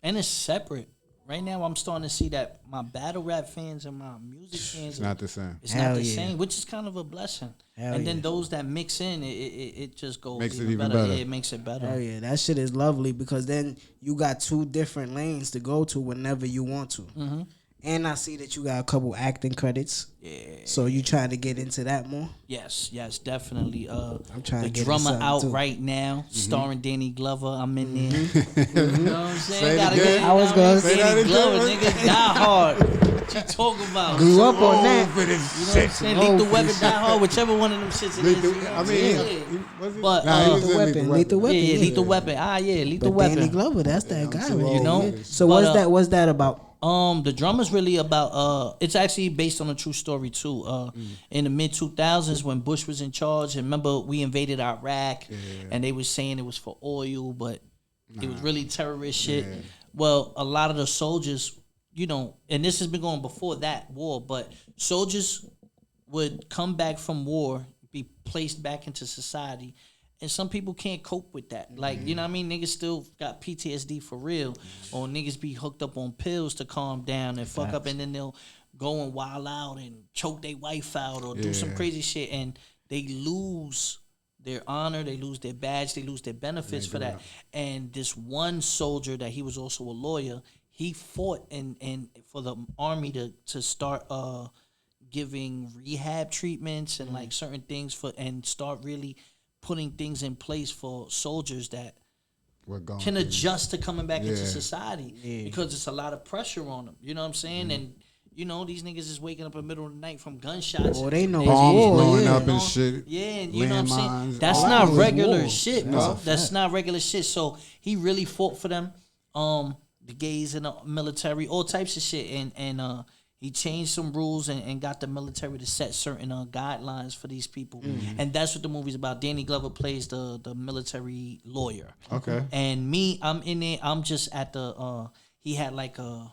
And it's separate. Right now, I'm starting to see that my battle rap fans and my music fans, it's not the same. It's not the same, which is kind of a blessing. And then those that mix in, it just goes makes it even better. Yeah, it makes it better. Hell yeah, that shit is lovely because then you got 2 different lanes to go to whenever you want to. Mm-hmm. And I see that you got a couple acting credits. Yeah. So you trying to get into that more? Yes, definitely. I'm trying to the get drummer out too. Right now, starring Danny Glover. I'm in there. You know what I'm saying? I was gonna say Danny Glover, nigga, die hard. What you talking about? Grew up on that. You know what I'm saying? Lethal Weapon, Die Hard, whichever one of them shits it is. You know what I'm saying? But Lethal Weapon. Yeah, Lethal Weapon. Lethal Weapon. Danny Glover, that's that guy, right? You know. So what's that about? The drummer's really about it's actually based on a true story too. In the mid 2000s when Bush was in charge, and remember we invaded Iraq and they was saying it was for oil, but it was really terrorist shit. Yeah. Well, a lot of the soldiers, you know, and this has been going before that war, but soldiers would come back from war, be placed back into society. And some people can't cope with that. Like, you know what I mean? Niggas still got PTSD for real. Or niggas be hooked up on pills to calm down and fuck up. And then they'll go and wild out and choke their wife out or do some crazy shit. And they lose their honor. They lose their badge. They lose their benefits for that. And this one soldier that he was also a lawyer, he fought and for the army to start giving rehab treatments and like certain things and start really putting things in place for soldiers that can adjust to coming back into society because it's a lot of pressure on them. You know what I'm saying? And you know these niggas is waking up in the middle of the night from gunshots. Oh, they know bombs blowing up and shit. Yeah, and you know what I'm saying? That's not regular shit, bro. That's not regular shit. So he really fought for them, the gays in the military, all types of shit, and he changed some rules and got the military to set certain guidelines for these people. And that's what the movie's about. Danny Glover plays the military lawyer. Okay. And me, I'm in there. I'm just at the, he had like a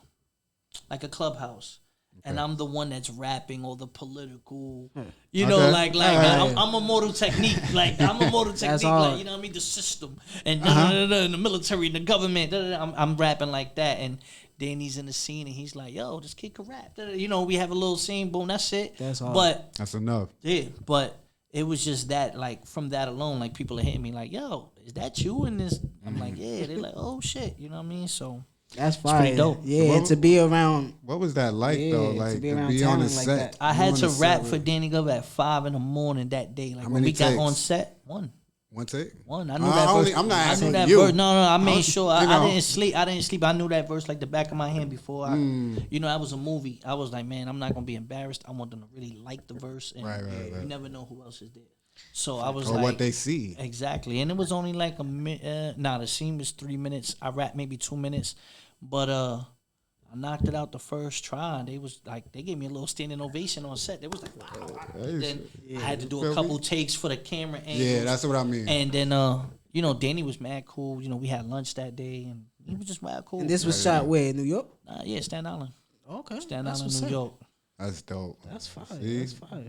clubhouse. Okay. And I'm the one that's rapping all the political, you know, like I'm a Mortal Technique. Like, I'm a Mortal Technique. Like, you know what I mean? The system and the military and the government. I'm rapping like that. And Danny's in the scene and he's like, yo, this kid can rap. You know, we have a little scene, boom, that's it. That's all. But that's enough. Yeah, but it was just that, like, from that alone, like, people are hitting me like, yo, is that you in this? I'm like, yeah. They're like, oh, shit. You know what I mean? So that's fire. Pretty dope. Yeah, so to be around. What was that like, though? Like, to be on the set. That. I had to rap for Danny Glover at 5 a.m. that day. Like, when we got on set, One take? One. I knew that verse. I'm not asking you. Verse. No, I made sure. I didn't sleep. I knew that verse like the back of my hand before. You know, that was a movie. I was like, man, I'm not going to be embarrassed. I want them to really like the verse. And you never know who else is there. So I was like. Or what they see. Exactly. And it was only like a minute. The scene was 3 minutes. I rapped maybe 2 minutes. But I knocked it out the first try. They was like, they gave me a little standing ovation on set. They was like, wow. Then I had to do a couple takes for the camera angles. Yeah, that's what I mean. And then, you know, Danny was mad cool. You know, we had lunch that day, and he was just mad cool. And this was shot where, in New York? Yeah, Staten Island. Okay. Staten Island, New York. That's dope. That's fire. See? That's fire.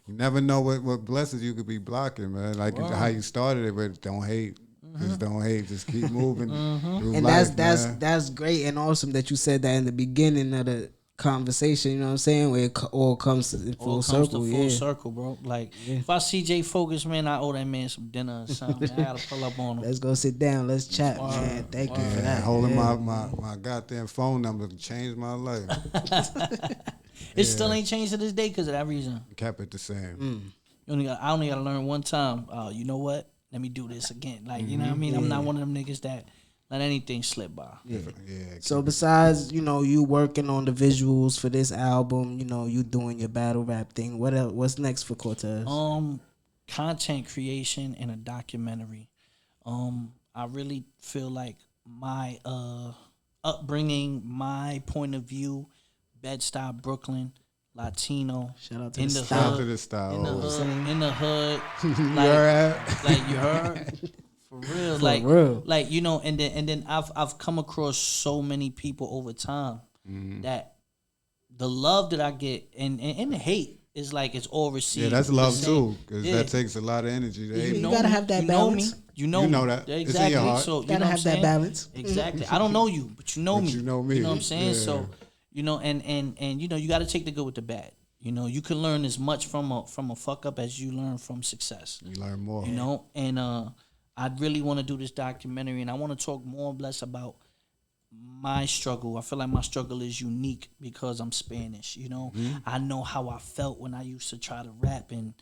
You never know what blessings you could be blocking, man. Like how you started it, but don't hate. Just don't hate. Just keep moving. And life, that's great and awesome that you said that in the beginning of the conversation. You know what I'm saying? Where it all comes in full circle. Full circle, bro. Like if I see Jay Focus, man, I owe that man some dinner or something. I gotta pull up on him. Let's go sit down. Let's chat, man. Thank you for that. Holding my goddamn phone number changed my life. It still ain't changed to this day because of that reason. Kept it the same. I only got to learn one time. You know what? Let me do this again. Like, you know what I mean? I'm not one of them niggas that let anything slip by. Yeah. So besides, you know, you working on the visuals for this album, you know, you doing your battle rap thing. What else? What's next for Cortez? Content creation and a documentary. I really feel like my upbringing, my point of view, Bed-Stuy, Brooklyn, Latino. Shout out to in the the style. Shout out to hood. the style. In the hood. In the hood. You heard? Like you heard. For real. For real. Like, you know, and then I've come across so many people over time that the love that I get and the hate is like it's all received. Yeah, that's love too, because Yeah. that takes a lot of energy. To hate. You gotta have that you balance. Know me. You know that. me. It's in your Exactly. heart. So you Gotta know have what that I'm saying? balance. Exactly. I don't know you, but you know But me. you know me. You know what I'm saying? Yeah. So, you know, and you know, you got to take the good with the bad. You know, you can learn as much from a fuck up as you learn from success. You learn more. You know, and I really want to do this documentary, and I want to talk more or less about my struggle. I feel like my struggle is unique because I'm Spanish. You know, I know how I felt when I used to try to rap and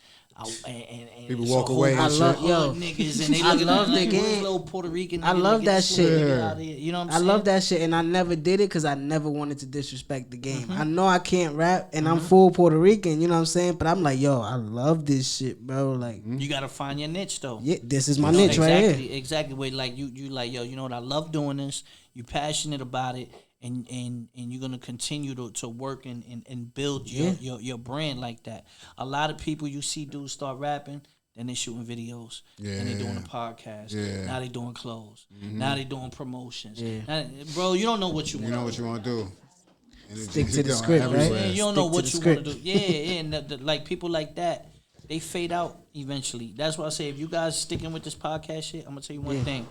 People it's walk a whole away and bunch shit. of hood niggas and they I looking love at me the like, game. "Where's little Puerto Rican nigga? I love Get that this little shit. nigga out of here." You know what I'm I saying? love that shit, and I never did it because I never wanted to disrespect the game. I know I can't rap, and I'm full Puerto Rican, you know what I'm saying? But I'm like, yo, I love this shit, bro. Like, You gotta find your niche though. yeah, this is my You know, niche right exactly, here. Exactly. Where like you like, yo, you know what? I love doing this. You passionate about it, and you're gonna continue to work and build your brand like that. A lot of people you see dudes start rapping, then they shooting videos, then they doing a podcast. Yeah. Now they doing clothes. Now they doing promotions. Yeah. Now, bro, you don't know what you You want. know what you want to do. Stick to the Going script, right? everywhere. Yeah, you don't know Stick what to you the want to do. Yeah, and like people like that, they fade out eventually. That's why I say if you guys sticking with this podcast shit, I'm gonna tell you one thing.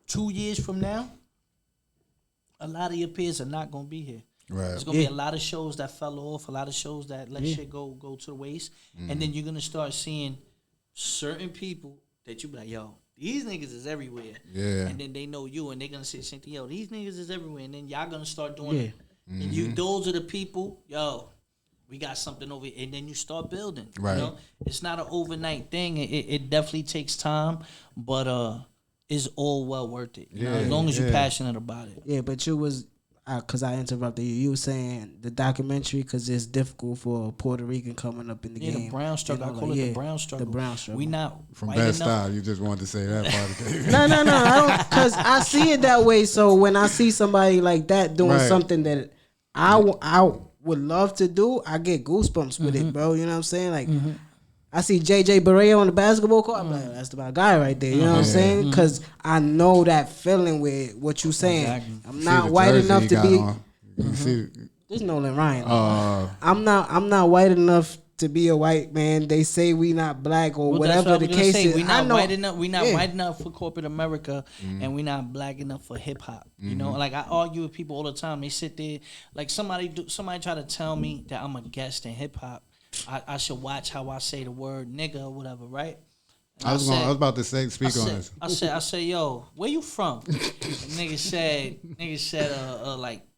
2 years from now, a lot of your peers are not gonna be here. Right. There's gonna be a lot of shows that fell off, a lot of shows that let shit go to the waste, and then you're gonna start seeing certain people that you be like, yo, these niggas is everywhere. Yeah. And then they know you, and they're gonna say the same thing, yo, these niggas is everywhere, and then y'all gonna start doing it. And you, those are the people, yo, we got something over here, and then you start building. Right. You know, it's not an overnight thing. It definitely takes time, but it's all well worth it. You know, as long as you're passionate about it. Yeah, but you was, because I interrupted you. You were saying the documentary because it's difficult for a Puerto Rican coming up in the game. The brown struggle. You know, I call like, it the brown struggle. The brown struggle. We not From white Best enough. Style, you just wanted to say that part of the game. No, I don't, because I see it that way. So when I see somebody like that doing Right. something that I would love to do, I get goosebumps with it, bro. You know what I'm saying? Like, I see JJ Barea on the basketball court. I'm like, that's the guy right there. You know what I'm saying? Because I know that feeling with what you saying. Exactly. I'm See not the white jersey enough he to got be. on. You see, There's Nolan Ryan. I'm not white enough to be a white man. They say we not black or Well, whatever that's what the I was gonna case say. is. We I not know, white enough. We not yeah. white enough for corporate America, and we not black enough for hip hop. You know, like I argue with people all the time. They sit there, like somebody try to tell me that I'm a guest in hip hop. I should watch how I say the word nigga or whatever, right? And I was about to say, speak on this. I said, yo, where you from? And nigga said,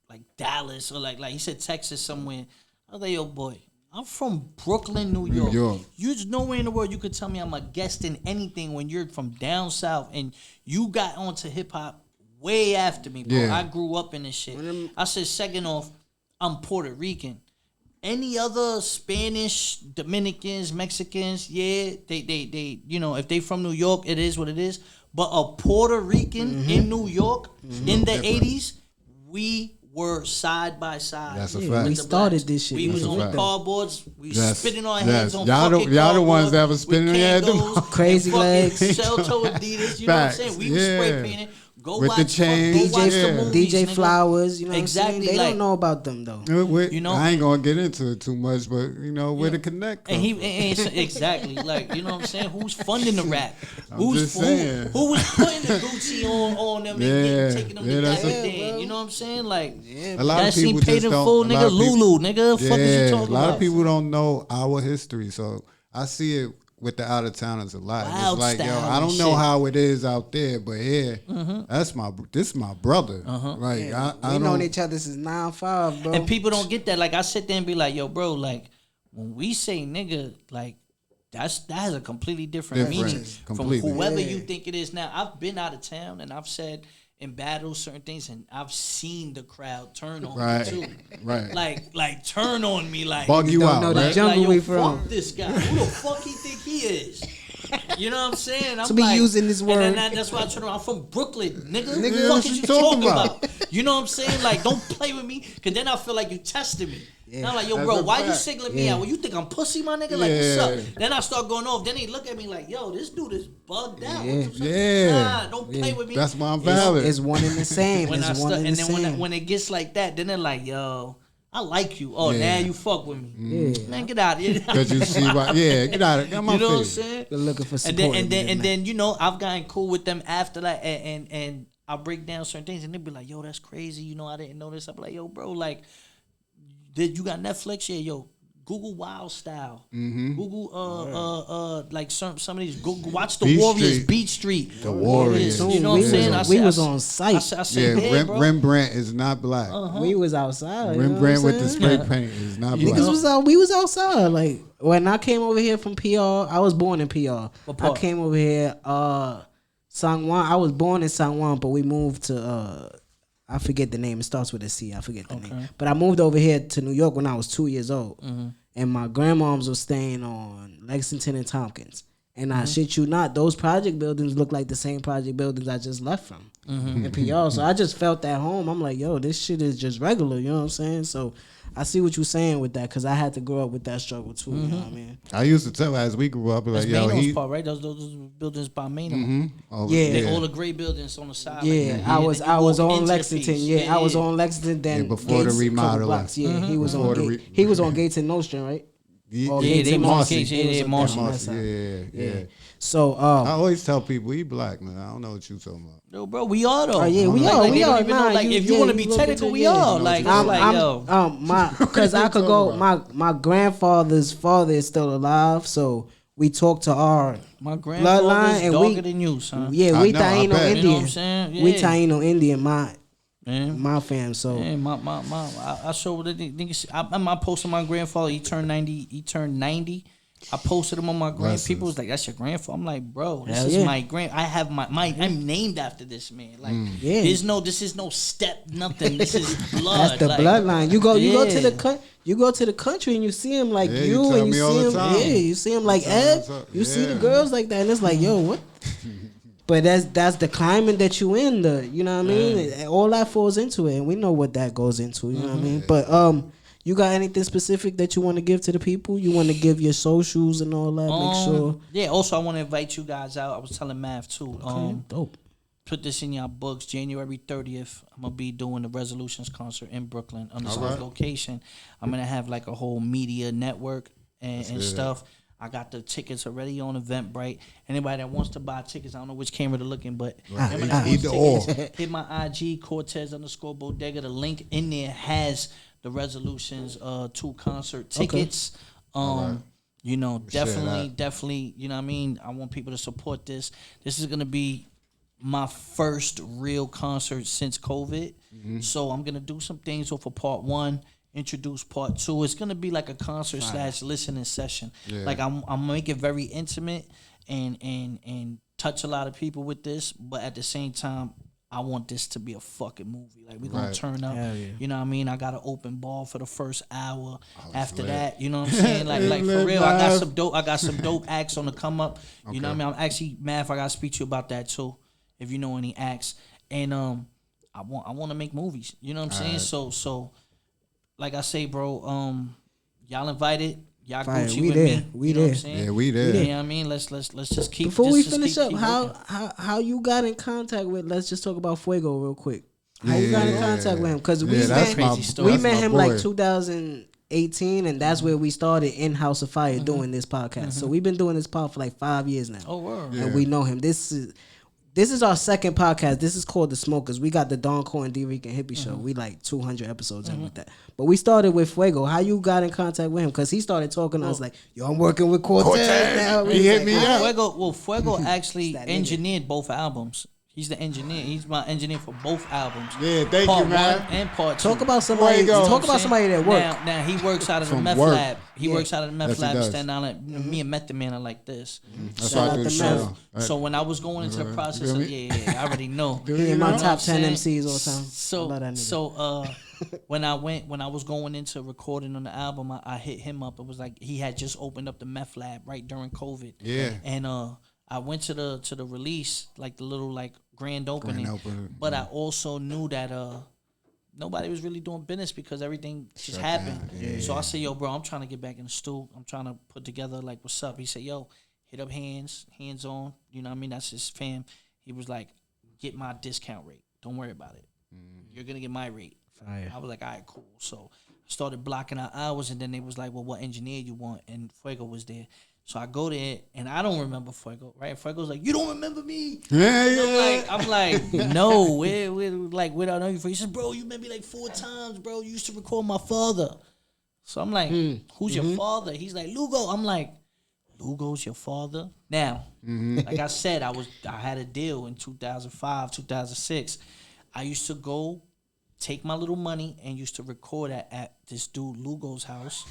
like Dallas or like he said Texas somewhere. I was like, yo, boy, I'm from Brooklyn, New York. You just nowhere in the world you could tell me I'm a guest in anything when you're from down south and you got onto hip hop way after me, bro. Yeah. I grew up in this shit. I said, second off, I'm Puerto Rican. Any other Spanish, Dominicans, Mexicans, yeah, they you know, if they from New York, it is what it is. But a Puerto Rican in New York in the 80s, we were side by side. That's a with fact. the We started blacks. this shit. We was That's a on fact. cardboards. We Yes. spitting our heads on Y'all fucking y'all the cardboard ones that was with spinning their head. candles Crazy and fucking legs. shell-toe Adidas. You know what I'm saying? We was spray painting. Go With watch the fuck- chains, go watch yeah. the movies, DJ nigga. Flowers, you know Exactly, what I'm saying? They like- don't know about them though. You know? I ain't gonna get into it too much, but you know where the connect. And come he from. and exactly like you know what I'm saying. Who's funding the rap? I'm just saying. Who was putting the Gucci on them Yeah, and taking them yeah, to that's that a- thing? You know what I'm saying? Like A lot that of scene people paid just in don't. full, a lot nigga. of people- Lulu, nigga. Fuck is you talking a lot about? of people don't know our history, so I see it with the out of towners a lot. Wild It's like, yo, style I don't and know shit. how it is out there, but here, this my brother. Like I We known don't. each other since 9-5, bro. And people don't get that. Like I sit there and be like, yo, bro, like when we say nigga, like that has a completely different Different. meaning Completely. from whoever Yeah. you think it is. Now I've been out of town and I've said in battles certain things, and I've seen the crowd turn on Right. me too. Right. Like turn on me, like Bug you don't out. know the Right? jungle yo, we fuck from. this guy. Who the fuck he think he is? You know what I'm saying? I'm To be like, using this word. And that's why I turn around. I'm from Brooklyn, nigga. What the Nigga, fuck what is you you talking talking about? about? You know what I'm saying? Like, don't play with me, because then I feel like you testing me. And I'm like, yo, That's bro, a why you fact. singling me out? Well, you think I'm pussy, my nigga? Like, Yeah. what's up? Then I start going off. Then he look at me like, yo, this dude is bugged out. Yeah. Yeah. Nah, don't play with me. That's why I'm valid. It's one and the same. When It's I one start, and and the then same. when it gets like that, then they're like, yo, I like you. Oh, Yeah. now you fuck with me. Yeah. Man, get out of here. Because you see why. Yeah, get out of Get my You know what I'm face. saying? They're looking for And support. then you know, I've gotten cool with them after that, and I break down certain things, and they be like, yo, that's crazy. You know, I didn't know this. I be like, yo, bro, like, did you got Netflix? Yeah, yo. Google Wild Style. Google like some of these. Google, watch the Beat Warriors, Street. Beat Street. The Warriors. You know what I'm saying? We was on site. I said, Yeah, bro. Rembrandt is not black. We was outside. Rembrandt with the you know what I'm spray paint is not saying? black. Niggas was out. We was outside. Like when I came over here from PR, I was born in PR. What part? I came over here, San Juan. I was born in San Juan, but we moved to I forget the name. It starts with a C. I forget the name. But I moved over here to New York when I was 2 years old. And my grandmoms was staying on Lexington and Tompkins. And I shit you not, those project buildings look like the same project buildings I just left from in PR. So I just felt at home. I'm like, yo, this shit is just regular. You know what I'm saying? So I see what you're saying with that, because I had to grow up with that struggle too. You know what I mean? I used to tell as we grew up, like, That's yo, Mano's part, right? Those buildings by Mano. Oh, Yeah. They all the gray buildings on the side. Yeah, like that. I And was then you I was walk on into the Lexington. piece. Yeah, I was on Lexington. Then Yeah, before the Gates, couple remodeling. blocks. Yeah, he was Before on the he was on Gates and Nostrand, right? Or Yeah, Gates they and Marcy. Marcy. Yeah, He was yeah, on Marcy. that Marcy, side. yeah. So I always tell people he black, man. I don't know what you talking about. Yo, bro, we are though. Oh yeah, we Like, are. they We don't are. even know, Nah, like, if you want to be look technical, into- we yeah. are. Like, it's like, yo. Because I could go. My grandfather's father is still alive, so we talk to our My bloodline, grandfather's and darker than you, son. Yeah, I we know, I Taino bet. Indian. You know what I'm saying? We Yeah. Taino Indian. Man. My fam. So Yeah, I showed the niggas. I posted my grandfather. He turned 90. I posted him on my grand. Blessings. People was like, "That's your grandfather." I'm like, "Bro, this Hell is yeah. my grand. I have my. I'm named after this man. Like, Yeah. this is no step, nothing. This is blood. that's the like, bloodline. You go to Yeah. the country and you see him like Yeah, you, you tell and you me all see the him. time. Yeah, you see him like tell me Ed. what's up. You see the Yeah. girls like that, and it's like, yo, what? But that's the climate that you in. You know what I mean? All that falls into it, and we know what that goes into. You know what I mean? But you got anything specific that you want to give to the people? You want to give your socials and all that? Make sure. Yeah. Also, I want to invite you guys out. I was telling Mav too. Dope. Put this in your books. January 30th, I'm gonna be doing the Resolutions concert in Brooklyn, undisclosed location. I'm gonna have like a whole media network and stuff. I got the tickets already on Eventbrite. Anybody that wants to buy tickets, I don't know which camera to look in, but anybody that wants tickets, hit my IG Cortez_Bodega. The link in there has the Resolutions 2 concert tickets. You know, definitely, you know what I mean? I want people to support this. This is gonna be my first real concert since COVID. So I'm gonna do some things for part 1, introduce part 2. It's gonna be like a concert / listening session. Like I'm make it very intimate and touch a lot of people with this, but at the same time, I want this to be a fucking movie. Like we're gonna turn up. You know what I mean? I got an open ball for the first hour. After that, you know what I'm saying? Like for real, I got some dope acts on the come up. You know what I mean? I'm actually mad if I gotta speak to you about that too. If you know any acts. And I want to make movies. You know what I'm saying? So like I say, bro, y'all invited. Y'all Gucci we with there. me. We you know there. what I'm saying? Yeah, we there. You know what I mean? Let's just keep. Before we just finish keep up, working. how you got in contact with? Let's just talk about Fuego real quick. How you Yeah, got in yeah, contact yeah. with him? Because Yeah, that's crazy my- story. we that's met my him boy. like 2018, and that's where we started in House of Fire doing this podcast. So we've been doing this pod for like 5 years now. Oh, word. And we know him. This is our second podcast. This is called The Smokers. We got the Core and Dricanhippie show. We like 200 episodes in with that. But we started with Fuego. How you got in contact with him? Because he started talking to us like, yo, I'm working with Cortez now. He hit me up. Fuego actually that nigga. engineered both albums. He's the engineer. He's my engineer for both albums. Yeah, thank part you, man. Part 1 and part 2. Talk about somebody. Fuego. Talk about somebody that work. Now he works out of the From meth work. lab. He works out of the meth Yes, he lab. does. Stand down. Me and Method Man are like this. That's So- why I do the the show. So when I was going into the process of I already know. He in my know top what I'm 10 saying? MCs all time. I love that nigga. When I was going into recording on the album, I hit him up. It was like he had just opened up the meth lab right during COVID. Yeah. And I went to the release, like the little like grand opening. But I also knew that nobody was really doing business because everything just happened. So I said, yo, bro, I'm trying to get back in the stool. I'm trying to put together like what's up. He said, yo, hit up hands on. You know what I mean? That's his fam. He was like, get my discount rate. Don't worry about it. You're gonna get my rate. Fire. I was like, all right, cool. So I started blocking out hours, and then they was like, well, what engineer you want? And Fuego was there. So I go there, and I don't remember Fuego, right? Fuego's like, you don't remember me? Yeah. I'm like, no, where do I know you from? He said, bro, you met me like 4 times, bro. You used to record my father. So I'm like, who's your father? He's like, Lugo. I'm like, Lugo's your father? Now, like I said, I had a deal in 2005, 2006. I used to go take my little money and used to record at this dude Lugo's house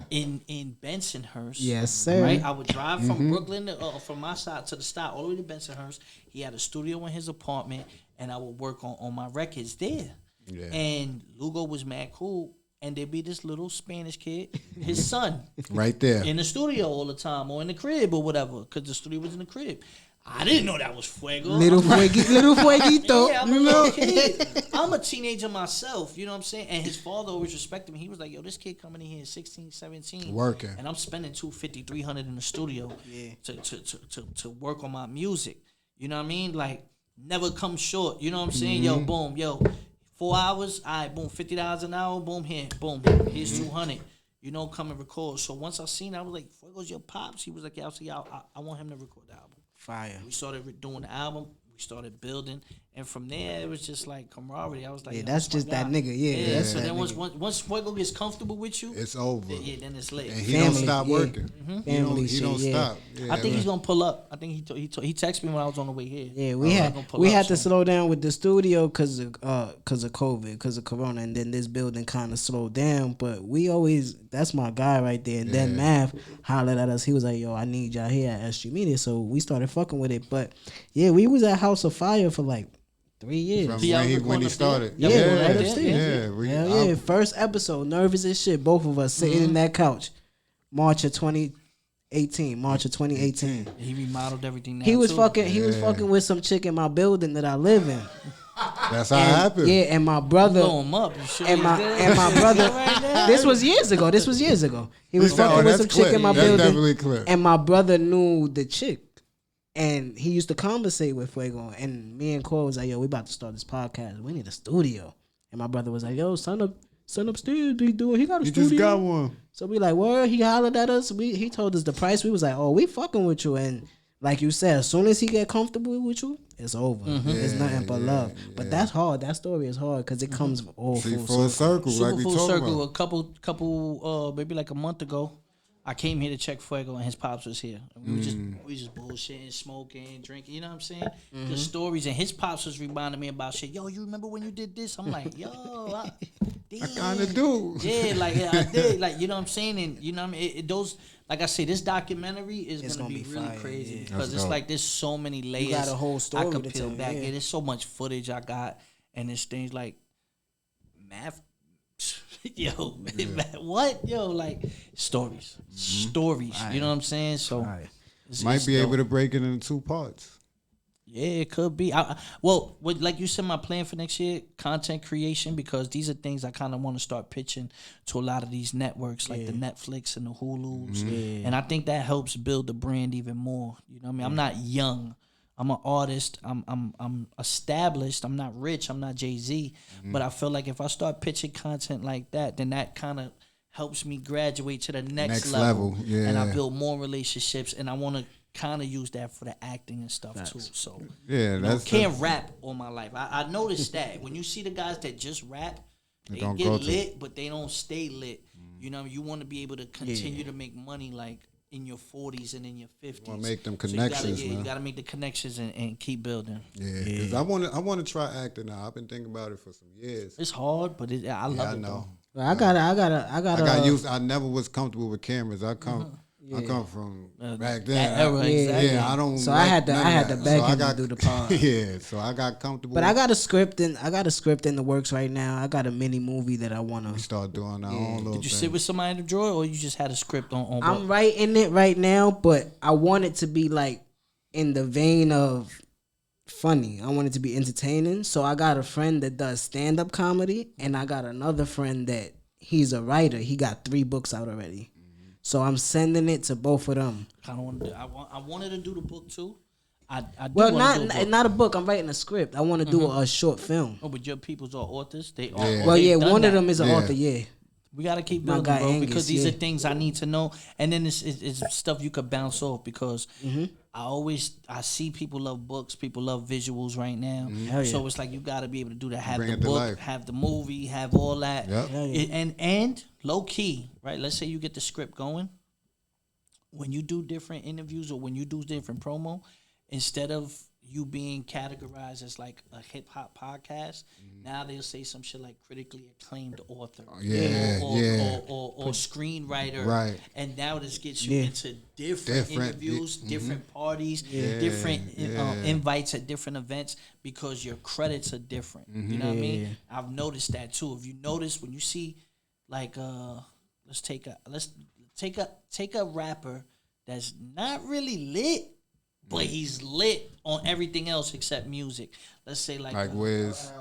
in Bensonhurst. Yes, sir. Right, I would drive from Brooklyn from my side to the stop all the way to Bensonhurst. He had a studio in his apartment, and I would work on my records there. Yeah. And Lugo was mad cool, and there'd be this little Spanish kid, his son, Right there. in the studio all the time or in the crib or whatever, because the studio was in the crib. I didn't know that was Fuego. Little Fueguito. Yeah, I'm a little kid. I'm a teenager myself, you know what I'm saying? And his father always respected me. He was like, yo, this kid coming in here 16, 17. Working. And I'm spending $250, $300 in the studio to work on my music. You know what I mean? Like, never come short. You know what I'm saying? Yo, boom, 4 hours, all right, boom, $50 an hour, boom, here, boom, here's 200. You know, come and record. So once I seen it, I was like, Fuego's your pops? He was like, yeah, I want him to record the album. Fire. We started doing the album. We started building, and from there it was just like camaraderie. I was like, Yeah, yo, that's my just that guy. nigga. Yeah. So that then nigga. once Fuego gets comfortable with you, It's over. then it's lit. And he Family, don't stop yeah. working. Family He don't shit, yeah. stop. Yeah, I think he's man. gonna pull up. I think he texted me when I was on the way here. Yeah, He's gonna pull we up had to soon. slow down with the studio because of COVID, because of Corona, and then this building kind of slowed down. But we always, that's my guy right there. And then Mav hollered at us. He was like, "Yo, I need y'all here at S.STREET Media." So we started fucking with it. But yeah, we was at House of Fire for like 3 years. From Yeah, when he started. Yeah, right upstairs. We, Hell yeah, first episode, nervous as shit. Both of us sitting in that couch, March of 2018. He remodeled everything. Now He was too. fucking. He was fucking with some chick in my building that I live in. That's how it happened. Yeah, and my brother. Blow him up. You sure And he's my there? brother. Right there? This was years ago. He was fucking with that's some chick clip. in my That's building. definitely clip. And my brother knew the chick, and he used to conversate with Fuego. And me and Cole was like, "Yo, we about to start this podcast. We need a studio." And my brother was like, "Yo, son upstairs. He got a He studio." just got one. So we like, "Word." He hollered at us. He told us the price. We was like, "Oh, we fucking with you." And like you said, as soon as he get comfortable with you, it's over. It's nothing but love. But that's hard. That story is hard because it comes all See, full circle. like Super we full talking circle. about. A couple, maybe like a month ago, I came here to check Fuego, and his pops was here. And we just bullshitting, smoking, drinking. You know what I'm saying? The stories, and his pops was reminding me about shit. Yo, you remember when you did this? I'm like, yo, I kind of do. Yeah, like I did, like you know what I'm saying, and you know what I mean. Those, like I say, this documentary is It's gonna be gonna be really fire, crazy yeah. because That's it's dope. like there's so many layers. got a whole story I could to peel tell, back. yeah. Yeah, there's so much footage I got, and there's things like math. Yo, what? Yo, like stories. You know what I'm saying? So Might be able to. to break it into 2 parts. Yeah, it could be. Like you said, my plan for next year, content creation, because these are things I kind of want to start pitching to a lot of these networks, like the Netflix and the Hulus, and I think that helps build the brand even more. You know what I mean? I'm not young. I'm an artist. I'm established. I'm not rich. I'm not Jay-Z. But I feel like if I start pitching content like that, then that kind of helps me graduate to the next level. Yeah. And I build more relationships, and I want to kind of use that for the acting and stuff too. So Yeah, you know, that's can't rap all my life. I noticed that when you see the guys that just rap, they don't get go to- lit, but they don't stay lit. You know, you want to be able to continue to make money like in your 40s and in your 50s. Want to make them So connections, you man. gotta make the connections and keep building. Yeah, because I want to try acting now. I've been thinking about it for some years. It's hard, but I love it though. I got used. I never was comfortable with cameras. I come from back then. That era, exactly. Yeah, I don't. So like I had to none of beg that. him to do the part. Yeah, so I got comfortable. But I got a script in the works right now. I got a mini movie that I wanna start doing our own little. Did you thing. sit with somebody in the drawer, or you just had a script on? I'm writing it right now, but I want it to be like in the vein of funny. I want it to be entertaining. So I got a friend that does stand-up comedy, and I got another friend that he's a writer. He got 3 books out already. So I'm sending it to both of them. I wanted to do the book too. I do Well, wanna do a book. not a book. I'm writing a script. I want to do a short film. Oh, but your people's are authors. They are. Yeah. Well, they've yeah, done one that. of them is an Yeah. author. Yeah. We gotta keep My building, guy bro, Angus, because these yeah. are things I need to know, and then it's stuff you could bounce off because I see people love books, people love visuals right now, Hell yeah. so it's like you gotta be able to do that. Have Bring the it to book, life. have the movie, have all that, Yep. Hell yeah. and low key, right? Let's say you get the script going. When you do different interviews or when you do different promo, instead of you being categorized as like a hip hop podcast, now they'll say some shit like critically acclaimed author, or screenwriter, Right. And now this gets you into different interviews, different parties, different invites at different events because your credits are different. You know what I mean? I've noticed that too. If you notice when you see like let's take a rapper that's not really lit, but he's lit on everything else except music. Let's say like Wiz,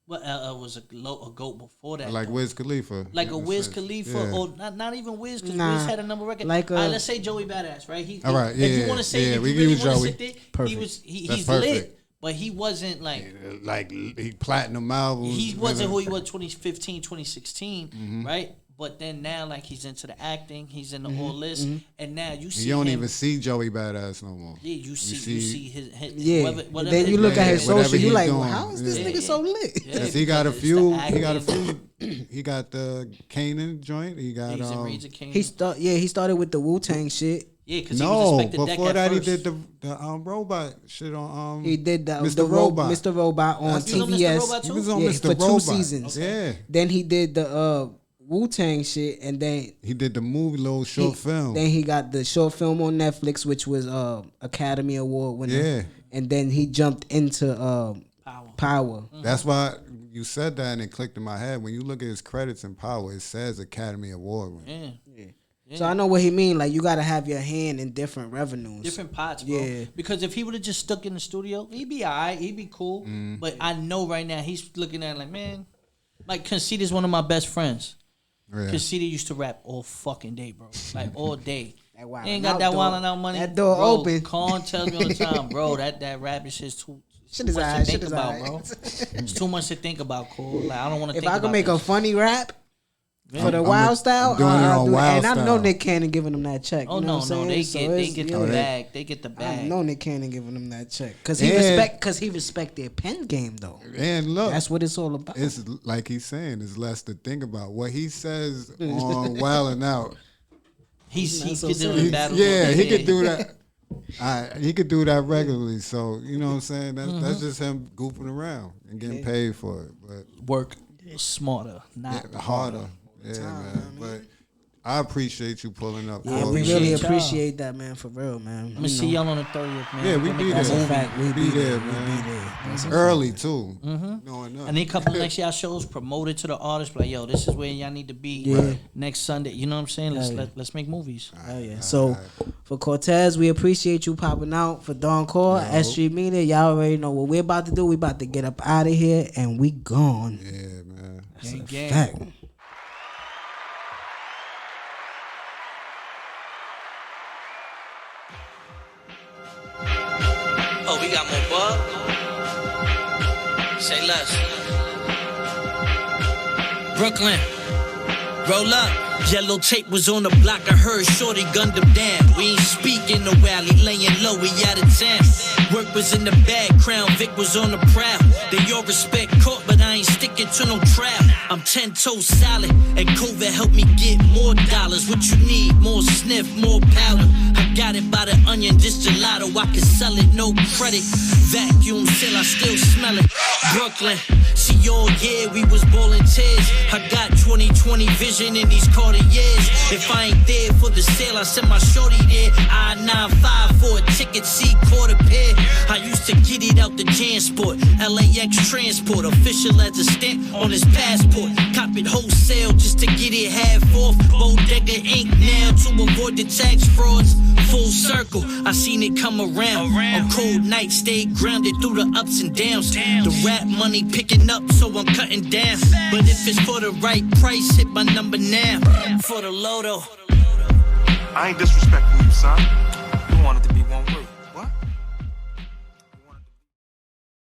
what was a GOAT before that? like Wiz Khalifa, Like a Wiz sense. Khalifa, Yeah. or not even Wiz, because Nah. Wiz had a number record. Like All right, let's say Joey Badass, right? All right, if you yeah, want to say, yeah, if we you can really use want to Joey. sit there, Perfect. That's he's perfect. lit, but he wasn't like. like he platinum albums. He wasn't who he was 2015, 2016, right? But then now, like, he's into the acting, he's in the whole list, and now you see You don't him, even see Joey Badass no more. Yeah, you see his Yeah. whatever Then you look at his whatever social, you he's like, doing. well, how is this Yeah. nigga so lit? Yeah, Cause he got a because it's few. the He got a acting. few. He got the Kanan joint. He got He's in Raids of Kane. He started with the Wu-Tang shit. Yeah, because no. he was Before respected that, he first. did the robot shit on. He did Mr. the Robot. Mr. Robot on He was on Mr. TBS. Robot He too? was on Yeah, Mr. for 2 Robot. seasons. Yeah. Then he did the Wu-Tang shit, and then He did the movie, little short film. Then he got the short film on Netflix, which was Academy Award winner. Yeah. And then he jumped into Power. That's why you said that and it clicked in my head. When you look at his credits in Power, it says Academy Award winner. Yeah. So I know what he mean. Like, you gotta have your hand in different revenues. Different pots, bro. Yeah. Because if he would have just stuck in the studio, he'd be alright, he'd be cool. But I know right now he's looking at it like, man, like Conceited one of my best friends. Yeah. Conceited used to rap all fucking day, bro. Like all day. That wildin' He ain't got out that door. wilding out money. That door bro, open. Con tells me all the time, bro, that rap is just too Shit much is to alright, think shit is about, alright. bro. It's too much to think about, Cole. Like I don't want to If think I about could make a this. funny rap for the I'm Wild Style, doing it I'll on do it. Wild And I know Style. Nick Cannon giving him that check. Oh you know no, what I'm no, saying? they So get it's- the yeah. bag. They get the I bag. know Nick Cannon giving him that check because Yeah. he respect their pen game though. And look, That's what it's all about. it's like he's saying, it's less to think about. What he says on Wild and Out. He Not so could do serious. the battle. Yeah, he could do that. He could do that regularly. So you know what I'm saying. That's just him goofing around and getting paid for it. But Work smarter, not harder. Yeah, man. But I appreciate you pulling up. Yeah, Cole. we appreciate really y'all. appreciate that, man, for real, man. I'm gonna see y'all on the 30th, man. Yeah, we We're be gonna That's there. a fact. We Be there, We man. be there. That's a Early too. Knowing I that. need a couple of next y'all shows promoted to the artists. Like, yo, this is where y'all need to be Yeah. next Sunday. You know what I'm saying? Let's Yeah. let's make movies. Oh, yeah. So for Cortez, we appreciate you popping out. For Don Core, S.STREET Media, y'all already know what we're about to do. We about to get up out of here and we gone. Yeah, man. That's a Gang game. fact. Oh, we got more bug. Say less. Brooklyn. Roll up. Yellow tape was on the block, I heard shorty gunned him down. We ain't speaking no rally, laying low, we out of town. Work was in the bag, Crown Vic was on the prowl. They all respect court, but I ain't sticking to no trial. I'm 10 toes solid, and COVID helped me get more dollars. What you need? More sniff, more powder. I got it by the onion, this gelato, I can sell it, no credit. Vacuum seal, I still smell it. Brooklyn, see all year we was ballin' tears. I got 20/20 vision in these Cartiers. If I ain't there for the sale, I send my shorty there. I-95 for a ticket, see quarter pair. I used to get it out the Jansport, LAX transport, official as a stamp on his passport. Cop it wholesale just to get it half off. Bodega ink now to avoid the tax frauds. Full circle, I seen it come around. On cold nights, stayed grounded through the ups and downs. The rap money picking up, so I'm cutting down. But if it's for the right price, hit my number now. For the Loto. I ain't disrespecting you, son. You want it to be one word.